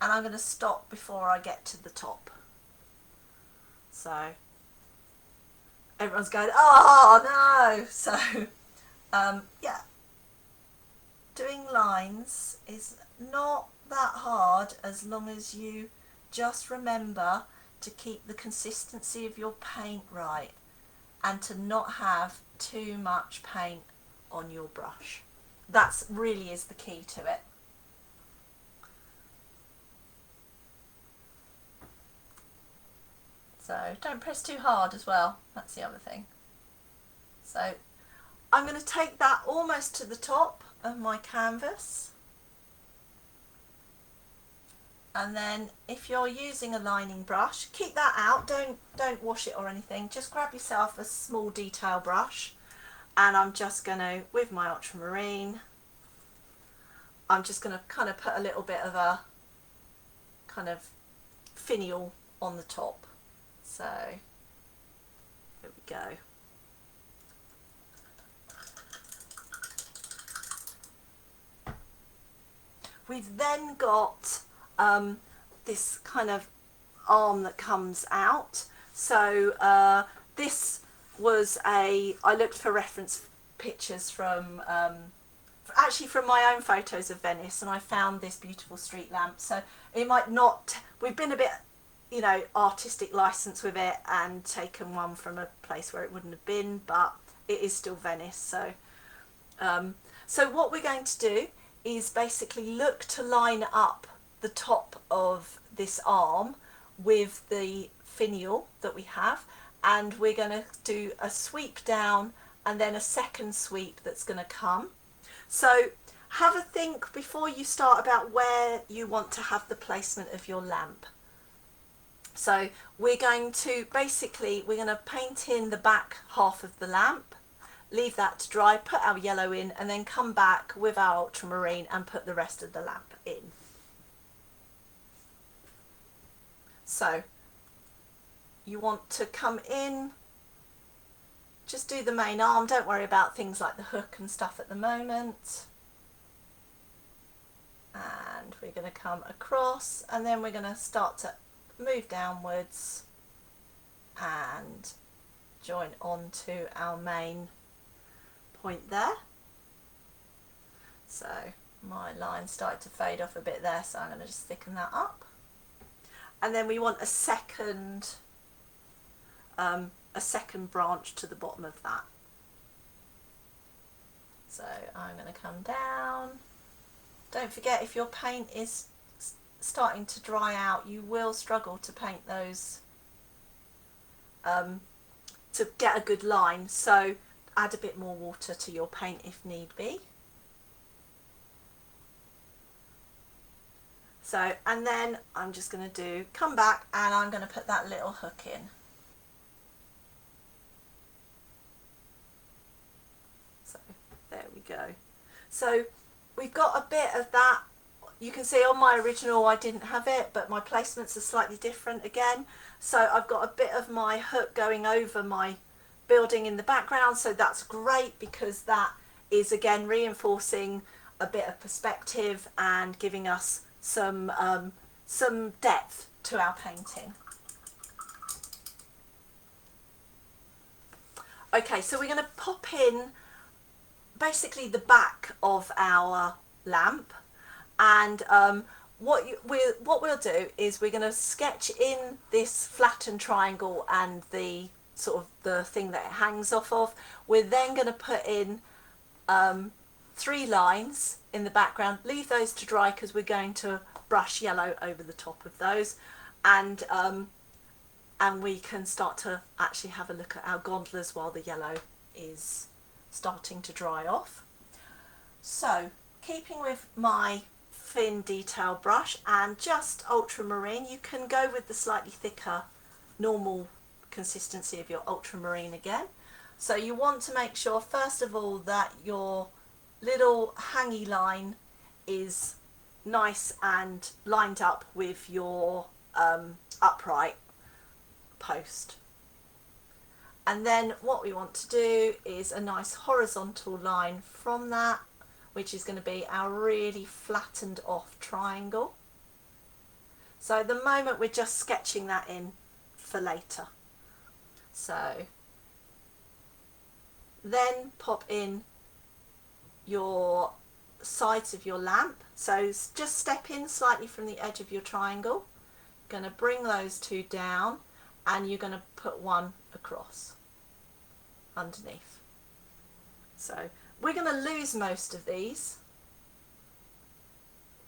And I'm going to stop before I get to the top. So everyone's going, oh no! So yeah, doing lines is not that hard as long as you just remember to keep the consistency of your paint right and to not have too much paint on your brush. That's really is the key to it. So don't press too hard as well, that's the other thing. So I'm going to take that almost to the top of my canvas, and then if you're using a lining brush, keep that out, don't wash it or anything, just grab yourself a small detail brush, and I'm just going to, with my ultramarine, I'm just going to kind of put a little bit of a kind of finial on the top. So there we go. We've then got this kind of arm that comes out. So this was I looked for reference pictures from actually from my own photos of Venice, and I found this beautiful street lamp. So it might not, we've been a bit, you know, artistic license with it and taken one from a place where it wouldn't have been, but it is still Venice. So so what we're going to do is basically look to line up the top of this arm with the finial that we have, and we're going to do a sweep down and then a second sweep that's going to come. So have a think before you start about where you want to have the placement of your lamp. So we're going to basically, we're going to paint in the back half of the lamp, leave that to dry, put our yellow in, and then come back with our ultramarine and put the rest of the lamp in. So you want to come in, just do the main arm, don't worry about things like the hook and stuff at the moment. And we're going to come across, and then we're going to start to move downwards and join on to our main point there. So my line started to fade off a bit there, so I'm going to just thicken that up. And then we want a second branch to the bottom of that. So I'm going to come down. Don't forget, if your paint is starting to dry out, you will struggle to paint those to get a good line, so add a bit more water to your paint if need be. So, and then I'm just going to come back, and I'm going to put that little hook in. So there we go. So we've got a bit of that. You can see on my original I didn't have it, but my placements are slightly different again. So I've got a bit of my hook going over my building in the background, so that's great because that is again reinforcing a bit of perspective and giving us some depth to our painting. Okay, so we're going to pop in basically the back of our lamp, and what we'll do is we're going to sketch in this flattened triangle and the sort of the thing that it hangs off of. We're then going to put in 3 lines in the background. Leave those to dry because we're going to brush yellow over the top of those, and we can start to actually have a look at our gondolas while the yellow is starting to dry off. So keeping with my thin detail brush and just ultramarine, you can go with the slightly thicker normal consistency of your ultramarine again. So you want to make sure first of all that your little hangy line is nice and lined up with your upright post. And then what we want to do is a nice horizontal line from that, which is going to be our really flattened off triangle. So at the moment we're just sketching that in for later. So then pop in your sides of your lamp. So just step in slightly from the edge of your triangle. Going to bring those two down, and you're going to put one across underneath. So we're going to lose most of these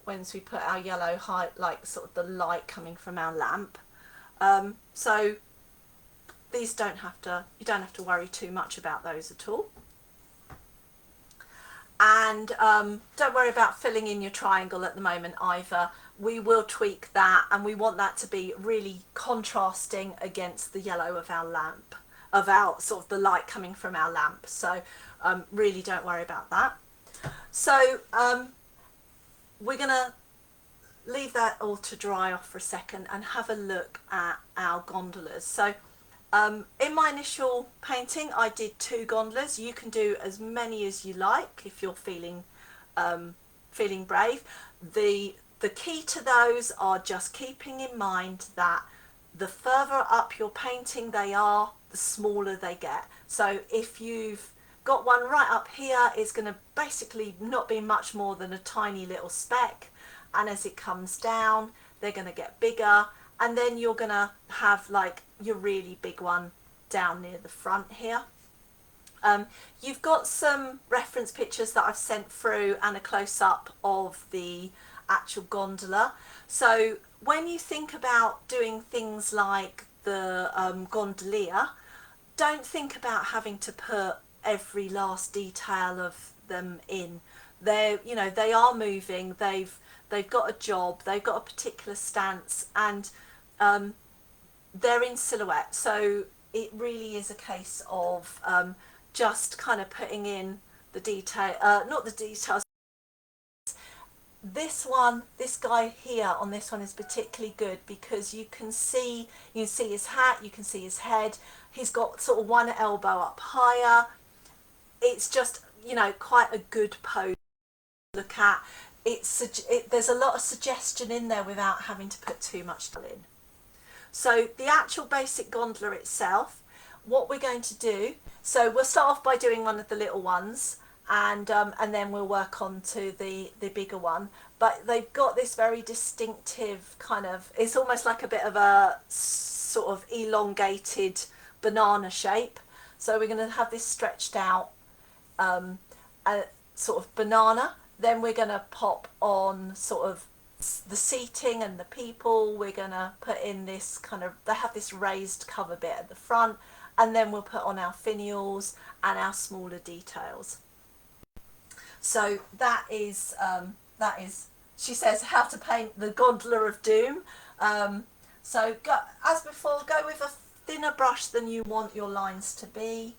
once we put our yellow like sort of the light coming from our lamp. So these you don't have to worry too much about those at all. And don't worry about filling in your triangle at the moment either. We will tweak that, and we want that to be really contrasting against the yellow of our lamp, of our sort of the light coming from our lamp. So really don't worry about that. So we're going to leave that all to dry off for a second and have a look at our gondolas. So in my initial painting I did 2 gondolas. You can do as many as you like if you're feeling brave. The key to those are just keeping in mind that the further up your painting they are, the smaller they get. So if you've got one right up here, it's going to basically not be much more than a tiny little speck, and as it comes down they're going to get bigger, and then you're going to have like your really big one down near the front here. You've got some reference pictures that I've sent through and a close-up of the actual gondola. So when you think about doing things like the gondolier, don't think about having to put every last detail of them in. They are moving, they've got a job, they've got a particular stance, and they're in silhouette. So it really is a case of just kind of putting in the detail, not the details. This guy here on this one is particularly good because you can see his hat, you can see his head. He's got sort of one elbow up higher. It's just, quite a good pose to look at. There's a lot of suggestion in there without having to put too much in. So the actual basic gondola itself, what we're going to do, so we'll start off by doing one of the little ones, and then we'll work on to the bigger one. But they've got this very distinctive kind of, it's almost like a bit of a sort of elongated banana shape. So we're going to have this stretched out a sort of banana. Then we're going to pop on sort of the seating and the people. We're going to put in this kind of, they have this raised cover bit at the front, and then we'll put on our finials and our smaller details. So that is, she says, how to paint the gondola of doom. So as before, go with a thinner brush than you want your lines to be.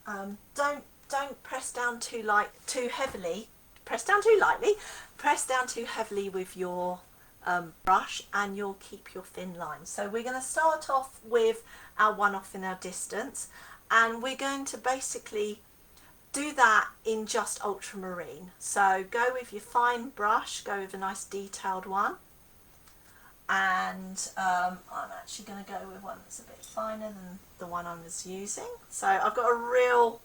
Don't press down too heavily. Press down too lightly. Press down too heavily with your brush, and you'll keep your thin lines. So we're going to start off with our one off in our distance, and we're going to basically do that in just ultramarine. So go with your fine brush, go with a nice detailed one, and I'm actually going to go with one that's a bit finer than the one I was using. So I've got a real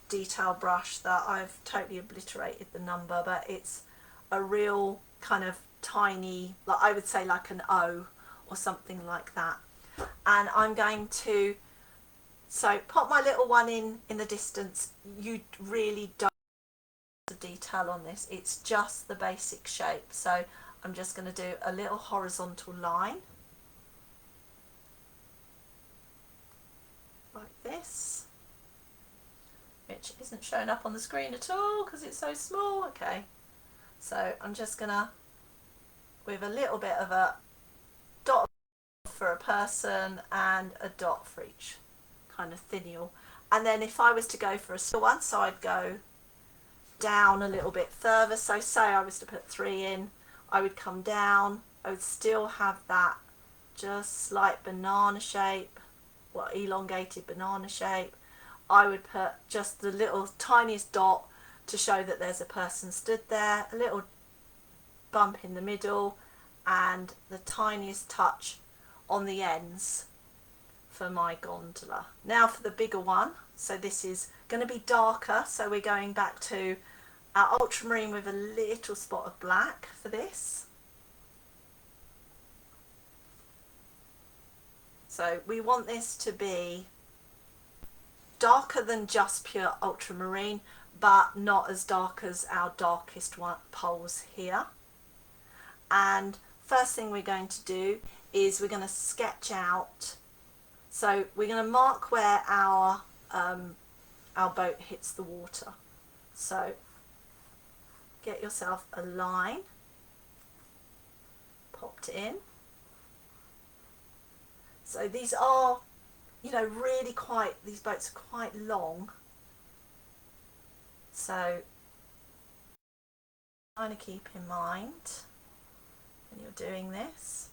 detail brush that I've totally obliterated the number, but it's a real kind of tiny, like I would say like an O or something like that. And I'm going to So pop my little one in the distance. You really don't the detail on this, it's just the basic shape. So I'm just going to do a little horizontal line like this, which isn't showing up on the screen at all because it's so small. Okay, so I'm just gonna, with a little bit of a dot for a person and a dot for each kind of finial. And then if I was to go for a still one, so I'd go down a little bit further. So say I was to put 3 in, I would come down, I would still have that just slight banana shape, well, elongated banana shape. I would put just the little tiniest dot to show that there's a person stood there, a little bump in the middle, and the tiniest touch on the ends for my gondola. Now for the bigger one, so this is going to be darker, so we're going back to our ultramarine with a little spot of black for this. So we want this to be darker than just pure ultramarine, but not as dark as our darkest poles here. And first thing we're going to do is we're going to sketch out, so we're going to mark where our boat hits the water. So get yourself a line, popped in. So these are, you know, really quite, these boats are quite long. So kind of keep in mind when you're doing this.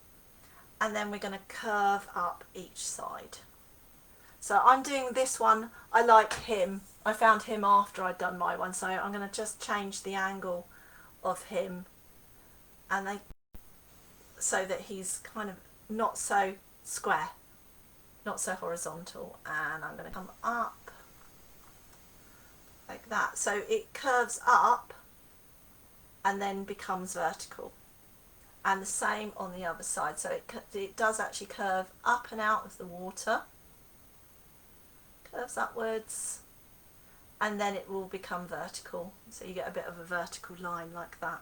And then we're going to curve up each side. So I'm doing this one, I like him, I found him after I'd done my one, so I'm going to just change the angle of him, and so that he's kind of not so square, not so horizontal, and I'm going to come up like that, so it curves up and then becomes vertical. And the same on the other side, so it does actually curve up and out of the water, curves upwards, and then it will become vertical, so you get a bit of a vertical line like that.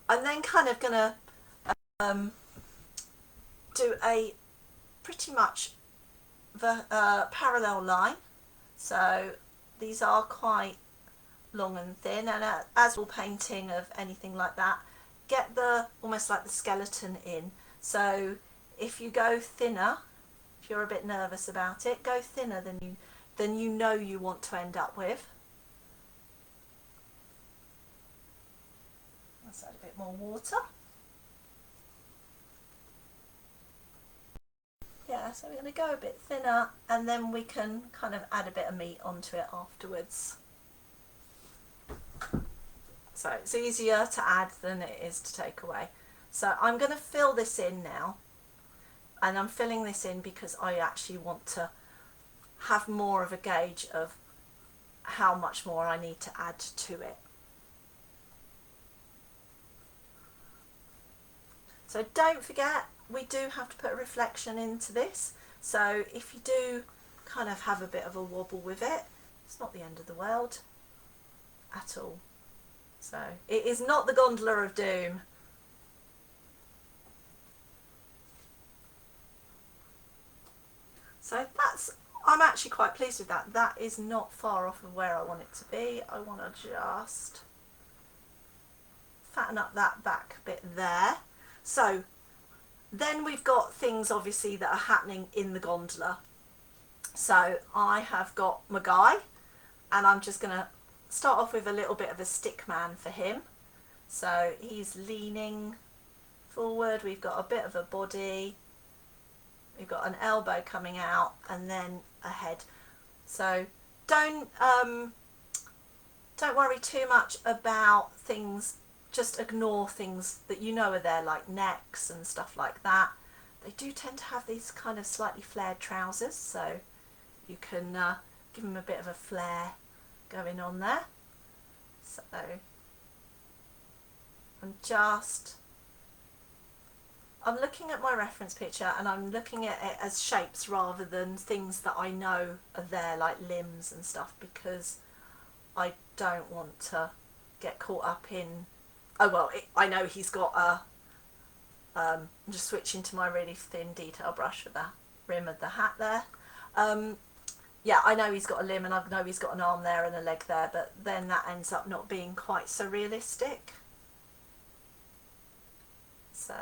I'm then kind of going to do a pretty much parallel line, so these are quite long and thin, and as all painting of anything like that, get the almost like the skeleton in. So if you go thinner, if you're a bit nervous about it, go thinner than you know you want to end up with. Let's add a bit more water. Yeah, so we're going to go a bit thinner, and then we can kind of add a bit of meat onto it afterwards. So it's easier to add than it is to take away. So I'm going to fill this in now, and I'm filling this in because I actually want to have more of a gauge of how much more I need to add to it. So don't forget, we do have to put a reflection into this, so if you do kind of have a bit of a wobble with it, it's not the end of the world at all. So it is not the gondola of doom. So I'm actually quite pleased with that. That is not far off of where I want it to be. I want to just fatten up that back bit there. So then we've got things obviously that are happening in the gondola. So I have got my guy, and I'm just going to start off with a little bit of a stick man for him. So he's leaning forward, we've got a bit of a body, we've got an elbow coming out, and then a head. So don't worry too much about things, just ignore things that you know are there, like necks and stuff like that. They do tend to have these kind of slightly flared trousers, so you can give them a bit of a flare going on there. So I'm just I'm looking at my reference picture and I'm looking at it as shapes rather than things that I know are there, like limbs and stuff, because I don't want to get caught up in, oh well, I know he's got a, I'm just switching to my really thin detail brush for the rim of the hat there. Yeah, I know he's got a limb and I know he's got an arm there and a leg there, but then that ends up not being quite so realistic. So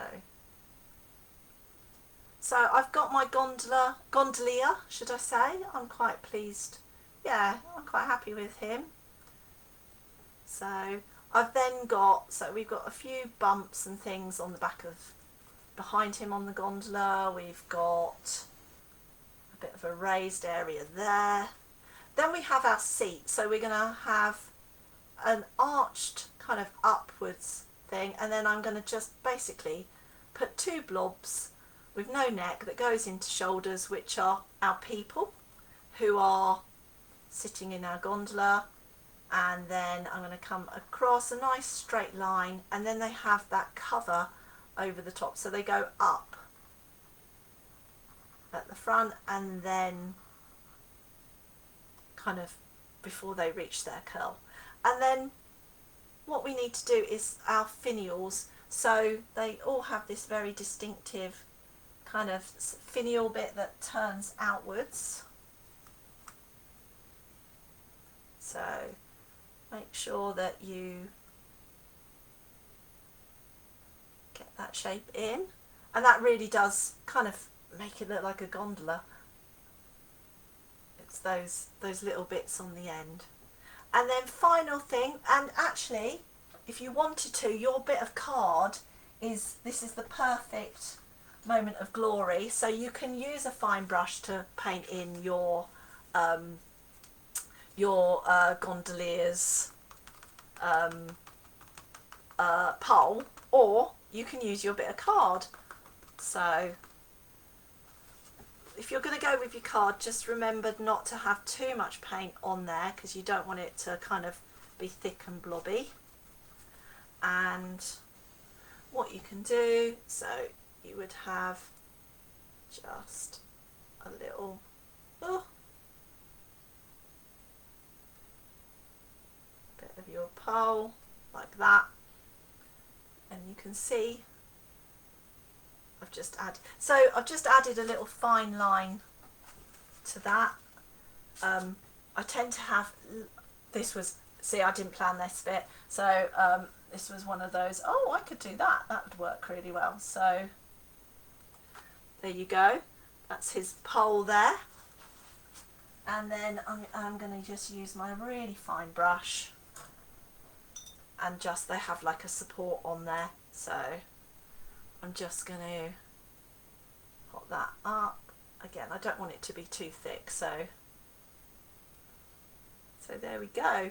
I've got my gondolier, should I say. I'm quite pleased. Yeah, I'm quite happy with him. So I've then got, so we've got a few bumps and things on the back of, behind him on the gondola. We've got a bit of a raised area there. Then we have our seat. So we're going to have an arched kind of upwards thing, and then I'm going to just basically put two blobs with no neck that goes into shoulders, which are our people who are sitting in our gondola. And then I'm going to come across a nice straight line, and then they have that cover over the top, so they go up at the front and then kind of before they reach their curl. And then what we need to do is our finials, so they all have this very distinctive kind of finial bit that turns outwards. So make sure that you get that shape in, and that really does kind of make it look like a gondola. It's those little bits on the end. And then final thing, and actually if you wanted to, your bit of card is, this is the perfect moment of glory, so you can use a fine brush to paint in your gondolier's pole, or you can use your bit of card. So if you're going to go with your card, just remember not to have too much paint on there, because you don't want it to kind of be thick and blobby. And what you can do, so you would have just a little bit of your pole like that, and you can see I've just added a little fine line to that. I tend to have, I didn't plan this bit, so this was one of those, oh, I could do that, that would work really well. So there you go, that's his pole there. And then I'm going to just use my really fine brush, and just, they have like a support on there, so I'm just going to put that up. Again, I don't want it to be too thick, so there we go.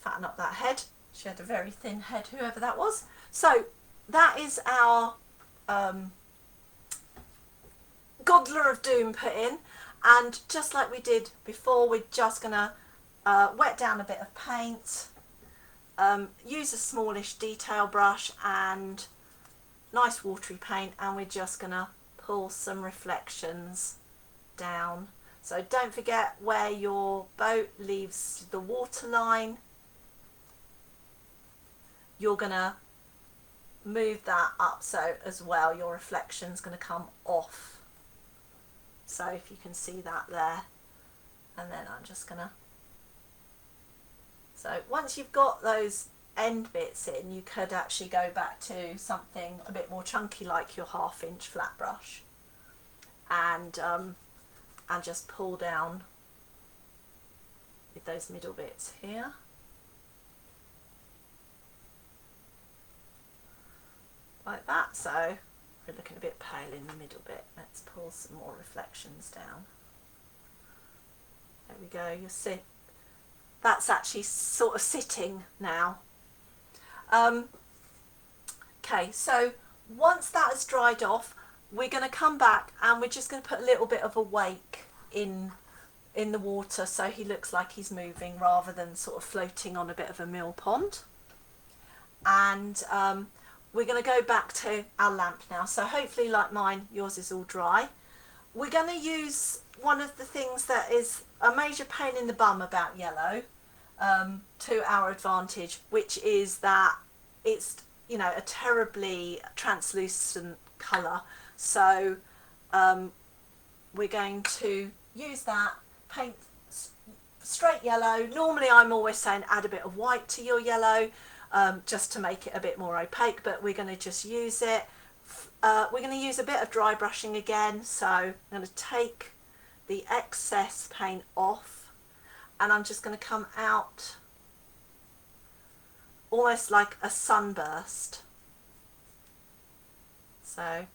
Fatten up that head. She had a very thin head, whoever that was. So that is our Gondola of Doom put in, and just like we did before, we're just going to wet down a bit of paint, use a smallish detail brush and nice watery paint, and we're just going to pull some reflections down. So don't forget where your boat leaves the water line, you're going to move that up, so as well your reflection's going to come off. So if you can see that there, and then I'm just going to, so once you've got those end bits in, you could actually go back to something a bit more chunky like your 1/2 inch flat brush, and just pull down with those middle bits here. Like that. So we're looking a bit pale in the middle bit. Let's pull some more reflections down. There we go. You'll see that's actually sort of sitting now. Okay, so once that has dried off, we're going to come back and we're just going to put a little bit of a wake in the water, so he looks like he's moving rather than sort of floating on a bit of a mill pond. and we're going to go back to our lamp now. So hopefully, like mine, yours is all dry. We're going to use one of the things that is a major pain in the bum about yellow to our advantage, which is that it's, you know, a terribly translucent colour. So we're going to use that, paint straight yellow. Normally I'm always saying add a bit of white to your yellow just to make it a bit more opaque, but we're going to just use it. We're going to use a bit of dry brushing again, so I'm going to take the excess paint off and I'm just going to come out almost like a sunburst. So I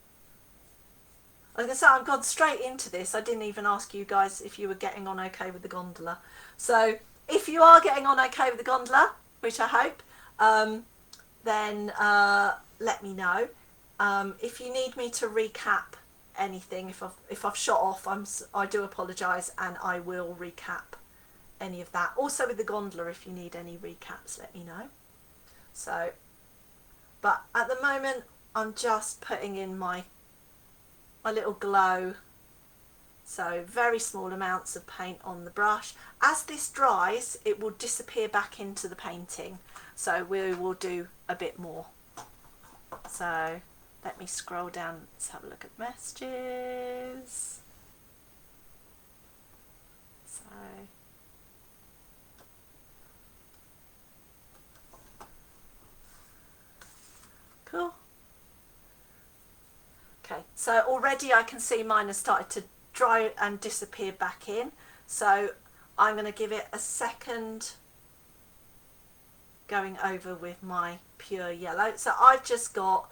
was going to say, I've gone straight into this. I didn't even ask you guys if you were getting on okay with the gondola. So if you are getting on okay with the gondola, which I hope, then let me know. If you need me to recap anything, if I've shot off, I do apologise, and I will recap any of that. Also with the gondola, if you need any recaps, let me know. So, but at the moment, I'm just putting in my little glow. So very small amounts of paint on the brush. As this dries, it will disappear back into the painting. So we will do a bit more. So let me scroll down. Let's have a look at messages. So cool. Okay, so already I can see mine has started to dry and disappear back in. So I'm going to give it a second going over with my pure yellow. So I've just got,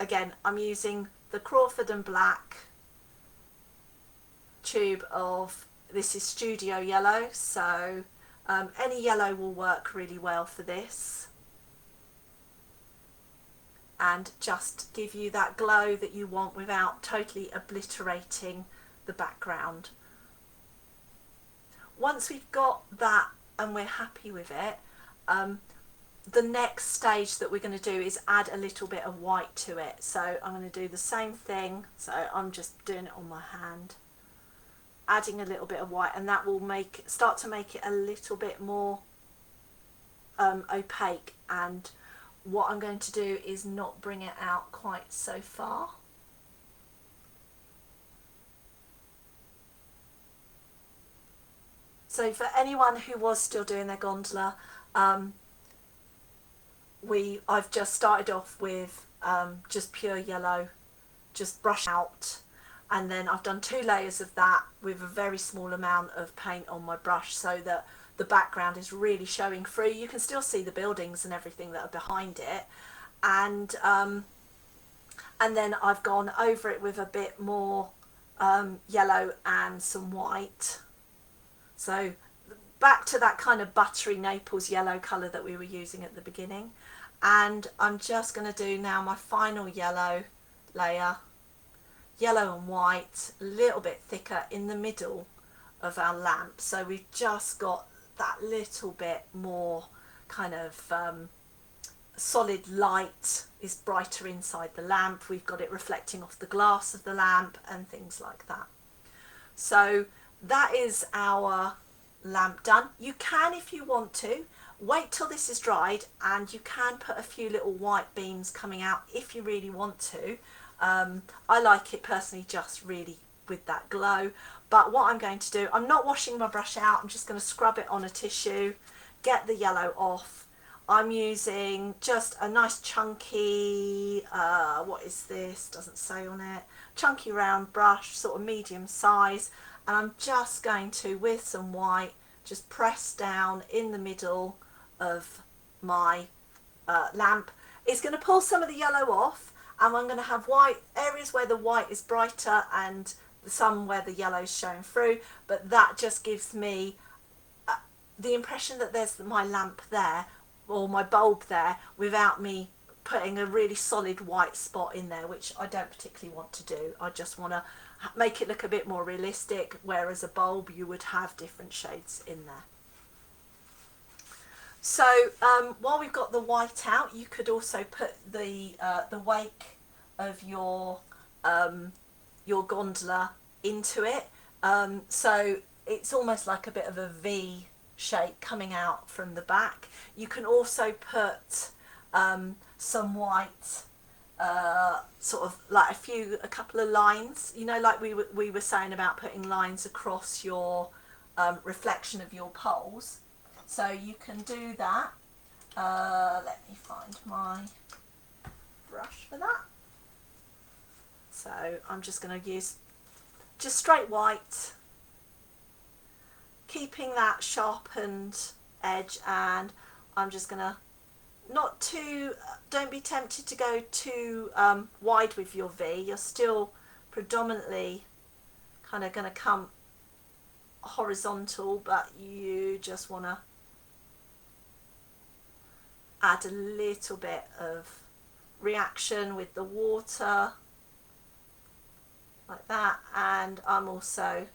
again, I'm using the Crawford and Black tube of, this is Studio Yellow, so any yellow will work really well for this. And just give you that glow that you want without totally obliterating the background. Once we've got that and we're happy with it, the next stage that we're going to do is add a little bit of white to it. So I'm going to do the same thing. So I'm just doing it on my hand, adding a little bit of white, and that will start to make it a little bit more opaque. And what I'm going to do is not bring it out quite so far. So for anyone who was still doing their gondola, I've just started off with just pure yellow, just brush out, and then I've done 2 layers of that with a very small amount of paint on my brush so that the background is really showing through. You can still see the buildings and everything that are behind it, and then I've gone over it with a bit more yellow and some white. So back to that kind of buttery Naples yellow colour that we were using at the beginning. And I'm just going to do now my final yellow layer, yellow and white, a little bit thicker in the middle of our lamp. So we've just got that little bit more kind of solid light is brighter inside the lamp. We've got it reflecting off the glass of the lamp and things like that. So that is our lamp done. You can, if you want to, wait till this is dried, and you can put a few little white beams coming out if you really want to. I like it personally just really with that glow. But what I'm going to do, I'm not washing my brush out, I'm just going to scrub it on a tissue, get the yellow off. I'm using just a nice chunky, what is this, doesn't say on it, chunky round brush, sort of medium size, and I'm just going to, with some white, just press down in the middle of my lamp. It's going to pull some of the yellow off, and I'm going to have white areas where the white is brighter and some where the yellow is showing through, but that just gives me the impression that there's my lamp there, or my bulb there, without me putting a really solid white spot in there, which I don't particularly want to do. I just want to make it look a bit more realistic, whereas a bulb you would have different shades in there. So while we've got the white out, you could also put the wake of your gondola into it. So it's almost like a bit of a V shape coming out from the back. You can also put some white, sort of like a couple of lines, you know, like we were saying about putting lines across your reflection of your poles. So you can do that. Let me find my brush for that. So I'm just going to use just straight white, keeping that sharpened edge, and I'm just going to don't be tempted to go too wide with your V. You're still predominantly kind of going to come horizontal, but you just want to add a little bit of reaction with the water like that. And I'm also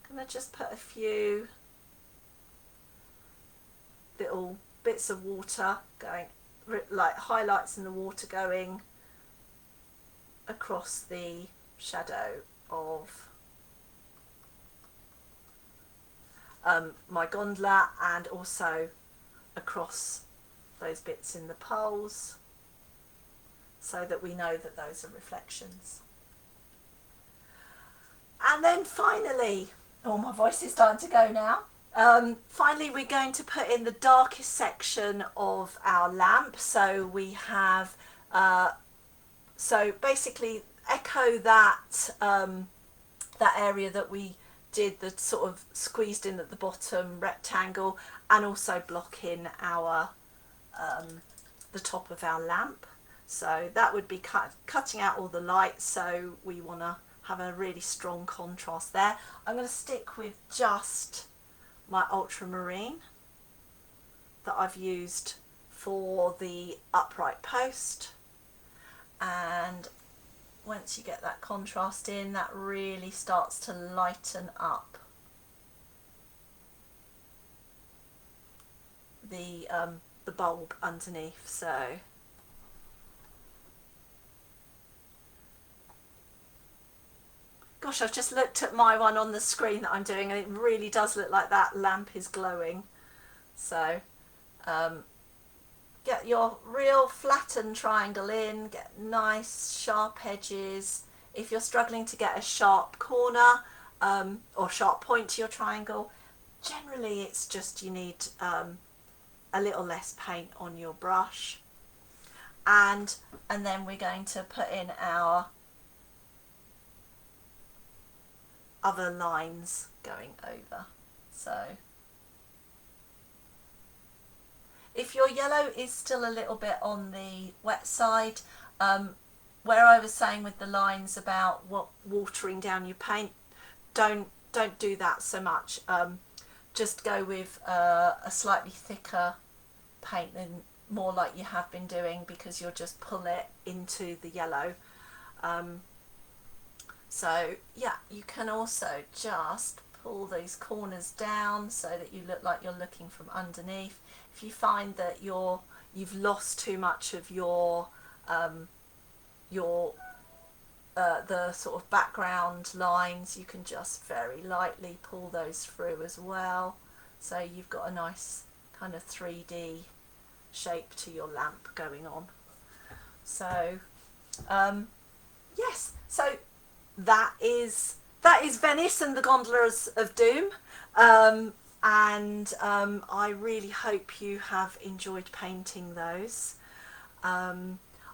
going to just put a few little bits of water going, like highlights in the water, going across the shadow of my gondola, and also across those bits in the poles, so that we know that those are reflections. And then finally, oh, my voice is starting to go now. Finally, we're going to put in the darkest section of our lamp. So we have, so basically echo that that area that we did, the sort of squeezed in at the bottom rectangle, and also block in our the top of our lamp. So that would be cutting out all the light, so we want to have a really strong contrast there. I'm going to stick with just my ultramarine that I've used for the upright post, and once you get that contrast in, that really starts to lighten up the bulb underneath. So gosh, I've just looked at my one on the screen that I'm doing, and it really does look like that lamp is glowing. So get your real flattened triangle in, get nice sharp edges. If you're struggling to get a sharp corner or sharp point to your triangle, generally it's just you need a little less paint on your brush. And then we're going to put in our other lines going over. So if your yellow is still a little bit on the wet side, where I was saying with the lines about watering down your paint, don't do that so much. Just go with a slightly thicker paint than more like you have been doing, because you'll just pull it into the yellow. So yeah, you can also just pull those corners down so that you look like you're looking from underneath. If you find that you've lost too much of your the sort of background lines, you can just very lightly pull those through as well, so you've got a nice kind of 3D shape to your lamp going on. So yes, so that is Venice and the Gondolas of Doom, and I really hope you have enjoyed painting those.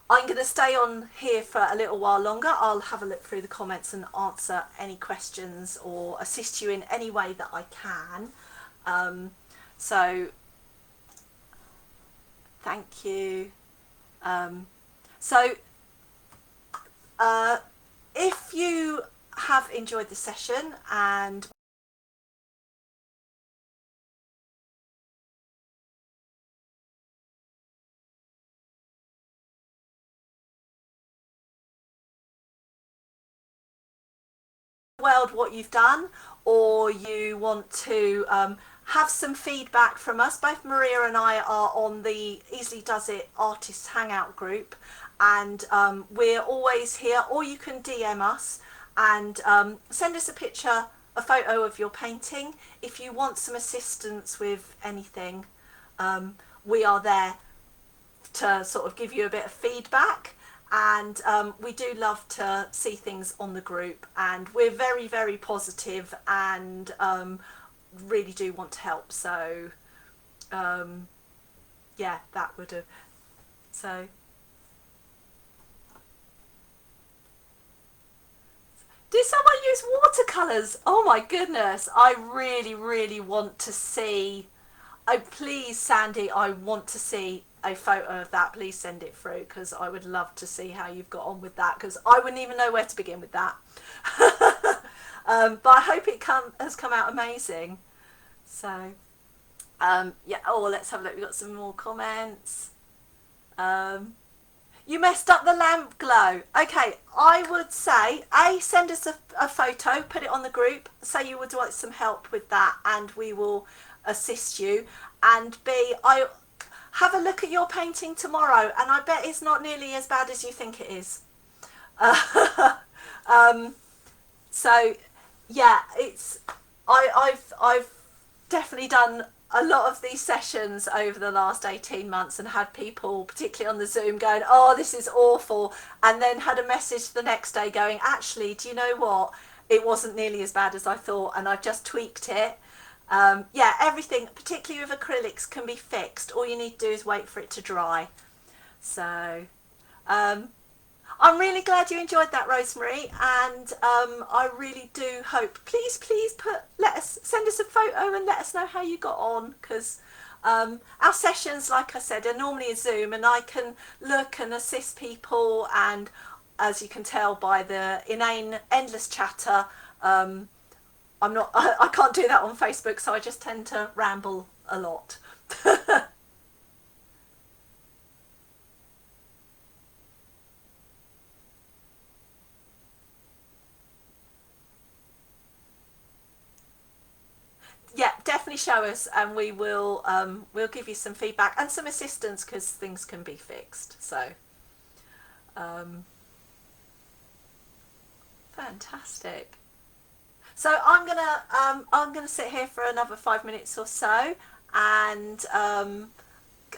I'm going to stay on here for a little while longer. I'll have a look through the comments and answer any questions or assist you in any way that I can. So thank you. If you have enjoyed the session and world what you've done, or you want to have some feedback from us. Both Maria and I are on the Easily Does It Artists Hangout group, and we're always here. Or you can DM us and send us a picture, a photo of your painting. If you want some assistance with anything, we are there to sort of give you a bit of feedback. And we do love to see things on the group, and we're very, very positive and really do want to help. So yeah, that would have, so do someone use watercolors? Oh my goodness, I really, really want to see. Oh please, Sandy, I want to see a photo of that. Please send it through, because I would love to see how you've got on with that, because I wouldn't even know where to begin with that. But I hope it has come out amazing. So yeah, oh, let's have a look. We've got some more comments. You messed up the lamp glow. Okay, I would say, A, send us a photo, put it on the group, say you would like some help with that, and we will assist you. And B, I have a look at your painting tomorrow, and I bet it's not nearly as bad as you think it is. So yeah, it's I've definitely done a lot of these sessions over the last 18 months and had people, particularly on the Zoom, going, oh, this is awful, and then had a message the next day going, actually, do you know what, it wasn't nearly as bad as I thought, and I've just tweaked it. Yeah, everything, particularly with acrylics, can be fixed. All you need to do is wait for it to dry. So I'm really glad you enjoyed that, Rosemary, and I really do hope, please send us a photo and let us know how you got on, because our sessions, like I said, are normally a Zoom, and I can look and assist people, and as you can tell by the inane endless chatter, I can't do that on Facebook, so I just tend to ramble a lot. Yeah, definitely show us, and we will we'll give you some feedback and some assistance, because things can be fixed. So um, fantastic. So I'm gonna sit here for another 5 minutes or so, and I'm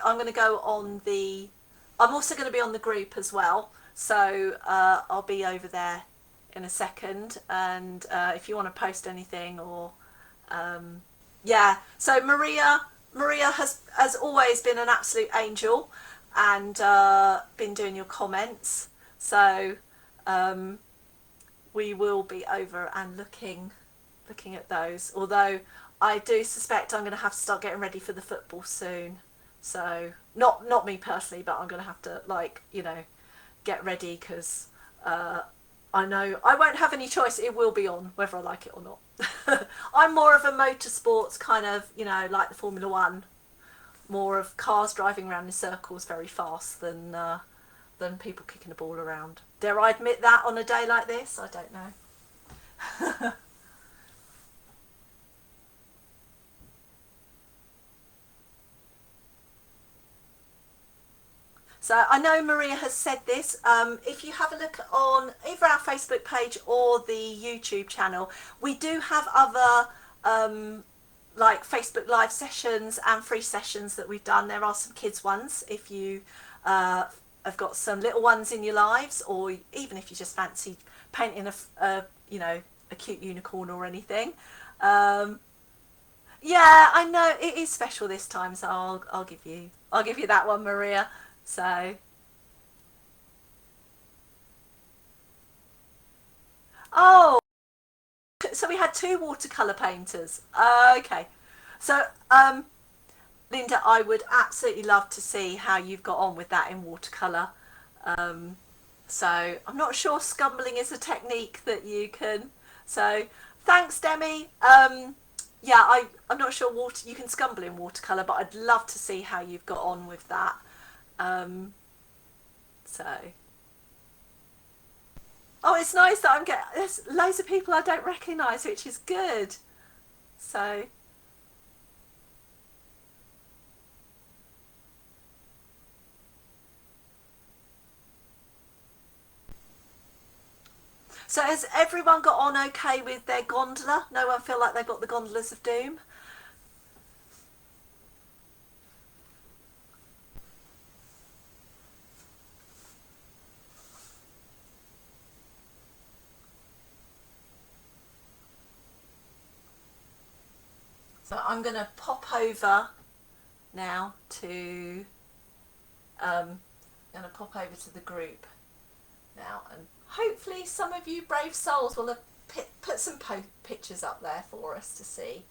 gonna go on the. I'm also going to be on the group as well, so I'll be over there in a second. And if you want to post anything, or yeah, so Maria has always been an absolute angel, and been doing your comments. So we will be over and looking at those. Although I do suspect I'm going to have to start getting ready for the football soon. So not me personally, but I'm going to have to, like, get ready, because I know I won't have any choice. It will be on whether I like it or not. I'm more of a motorsports kind of, like the Formula One, more of cars driving around in circles very fast than people kicking a ball around. Dare I admit that on a day like this? I don't know. So I know Maria has said this. If you have a look on either our Facebook page or the YouTube channel, we do have other like Facebook live sessions and free sessions that we've done. There are some kids ones if you have got some little ones in your lives, or even if you just fancy painting a cute unicorn or anything. Yeah, I know it is special this time, so I'll give you that one, Maria. So, oh, so we had two watercolor painters. Okay, so Linda, I would absolutely love to see how you've got on with that in watercolor. Um, so I'm not sure scumbling is a technique that you can. So thanks, Demi. Yeah, I'm not sure you can scumble in watercolor, but I'd love to see how you've got on with that. Um, so Oh, it's nice that I'm getting, there's loads of people I don't recognise, which is good. So, so has everyone got on okay with their gondola? No one feel like they've got the gondolas of doom? So I'm going to pop over now to, going to pop over to the group now, and hopefully some of you brave souls will have put some pictures up there for us to see,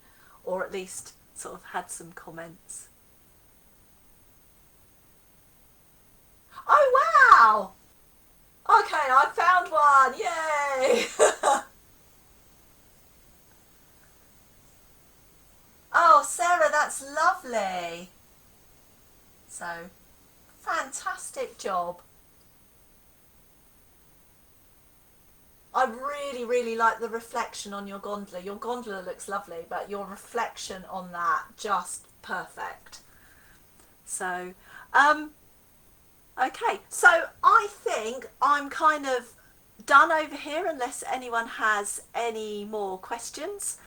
or at least sort of had some comments. Oh wow! Okay, I found one! Yay! Oh, Sarah, that's lovely. So, fantastic job. I really, really like the reflection on your gondola. Your gondola looks lovely, but your reflection on that, just perfect. So, okay. So I think I'm kind of done over here unless anyone has any more questions.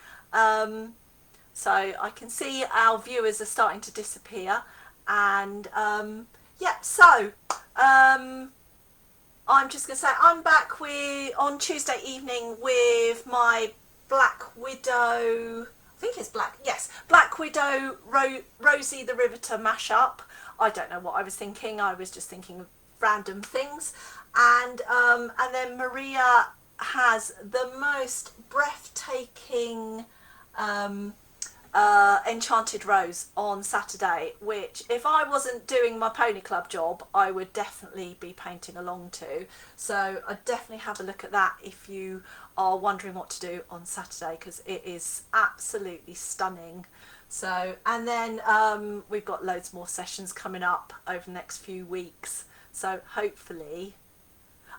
So I can see our viewers are starting to disappear, and yeah, so I'm just going to say I'm back on Tuesday evening with my Black Widow, I think it's Black Widow Rosie the Riveter mashup. I don't know what I was thinking, I was just thinking of random things. And then Maria has the most breathtaking Enchanted Rose on Saturday, which if I wasn't doing my pony club job I would definitely be painting along to. So I'd definitely have a look at that if you are wondering what to do on Saturday, because it is absolutely stunning. So, and then we've got loads more sessions coming up over the next few weeks, so hopefully.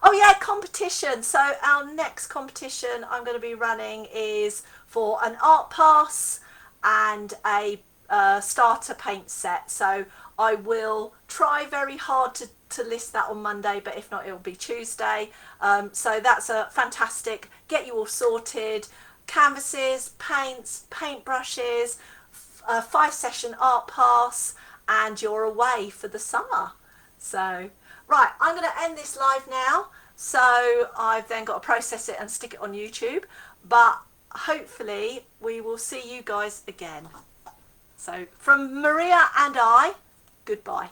Oh yeah, competition. So our next competition I'm going to be running is for an art pass and a starter paint set. So I will try very hard to list that on Monday, but if not it will be Tuesday. So that's a fantastic, get you all sorted, canvases, paints, paintbrushes, a 5-session art pass, and you're away for the summer. So right, I'm going to end this live now. So I've then got to process it and stick it on YouTube, but hopefully we will see you guys again. So from Maria and I, goodbye.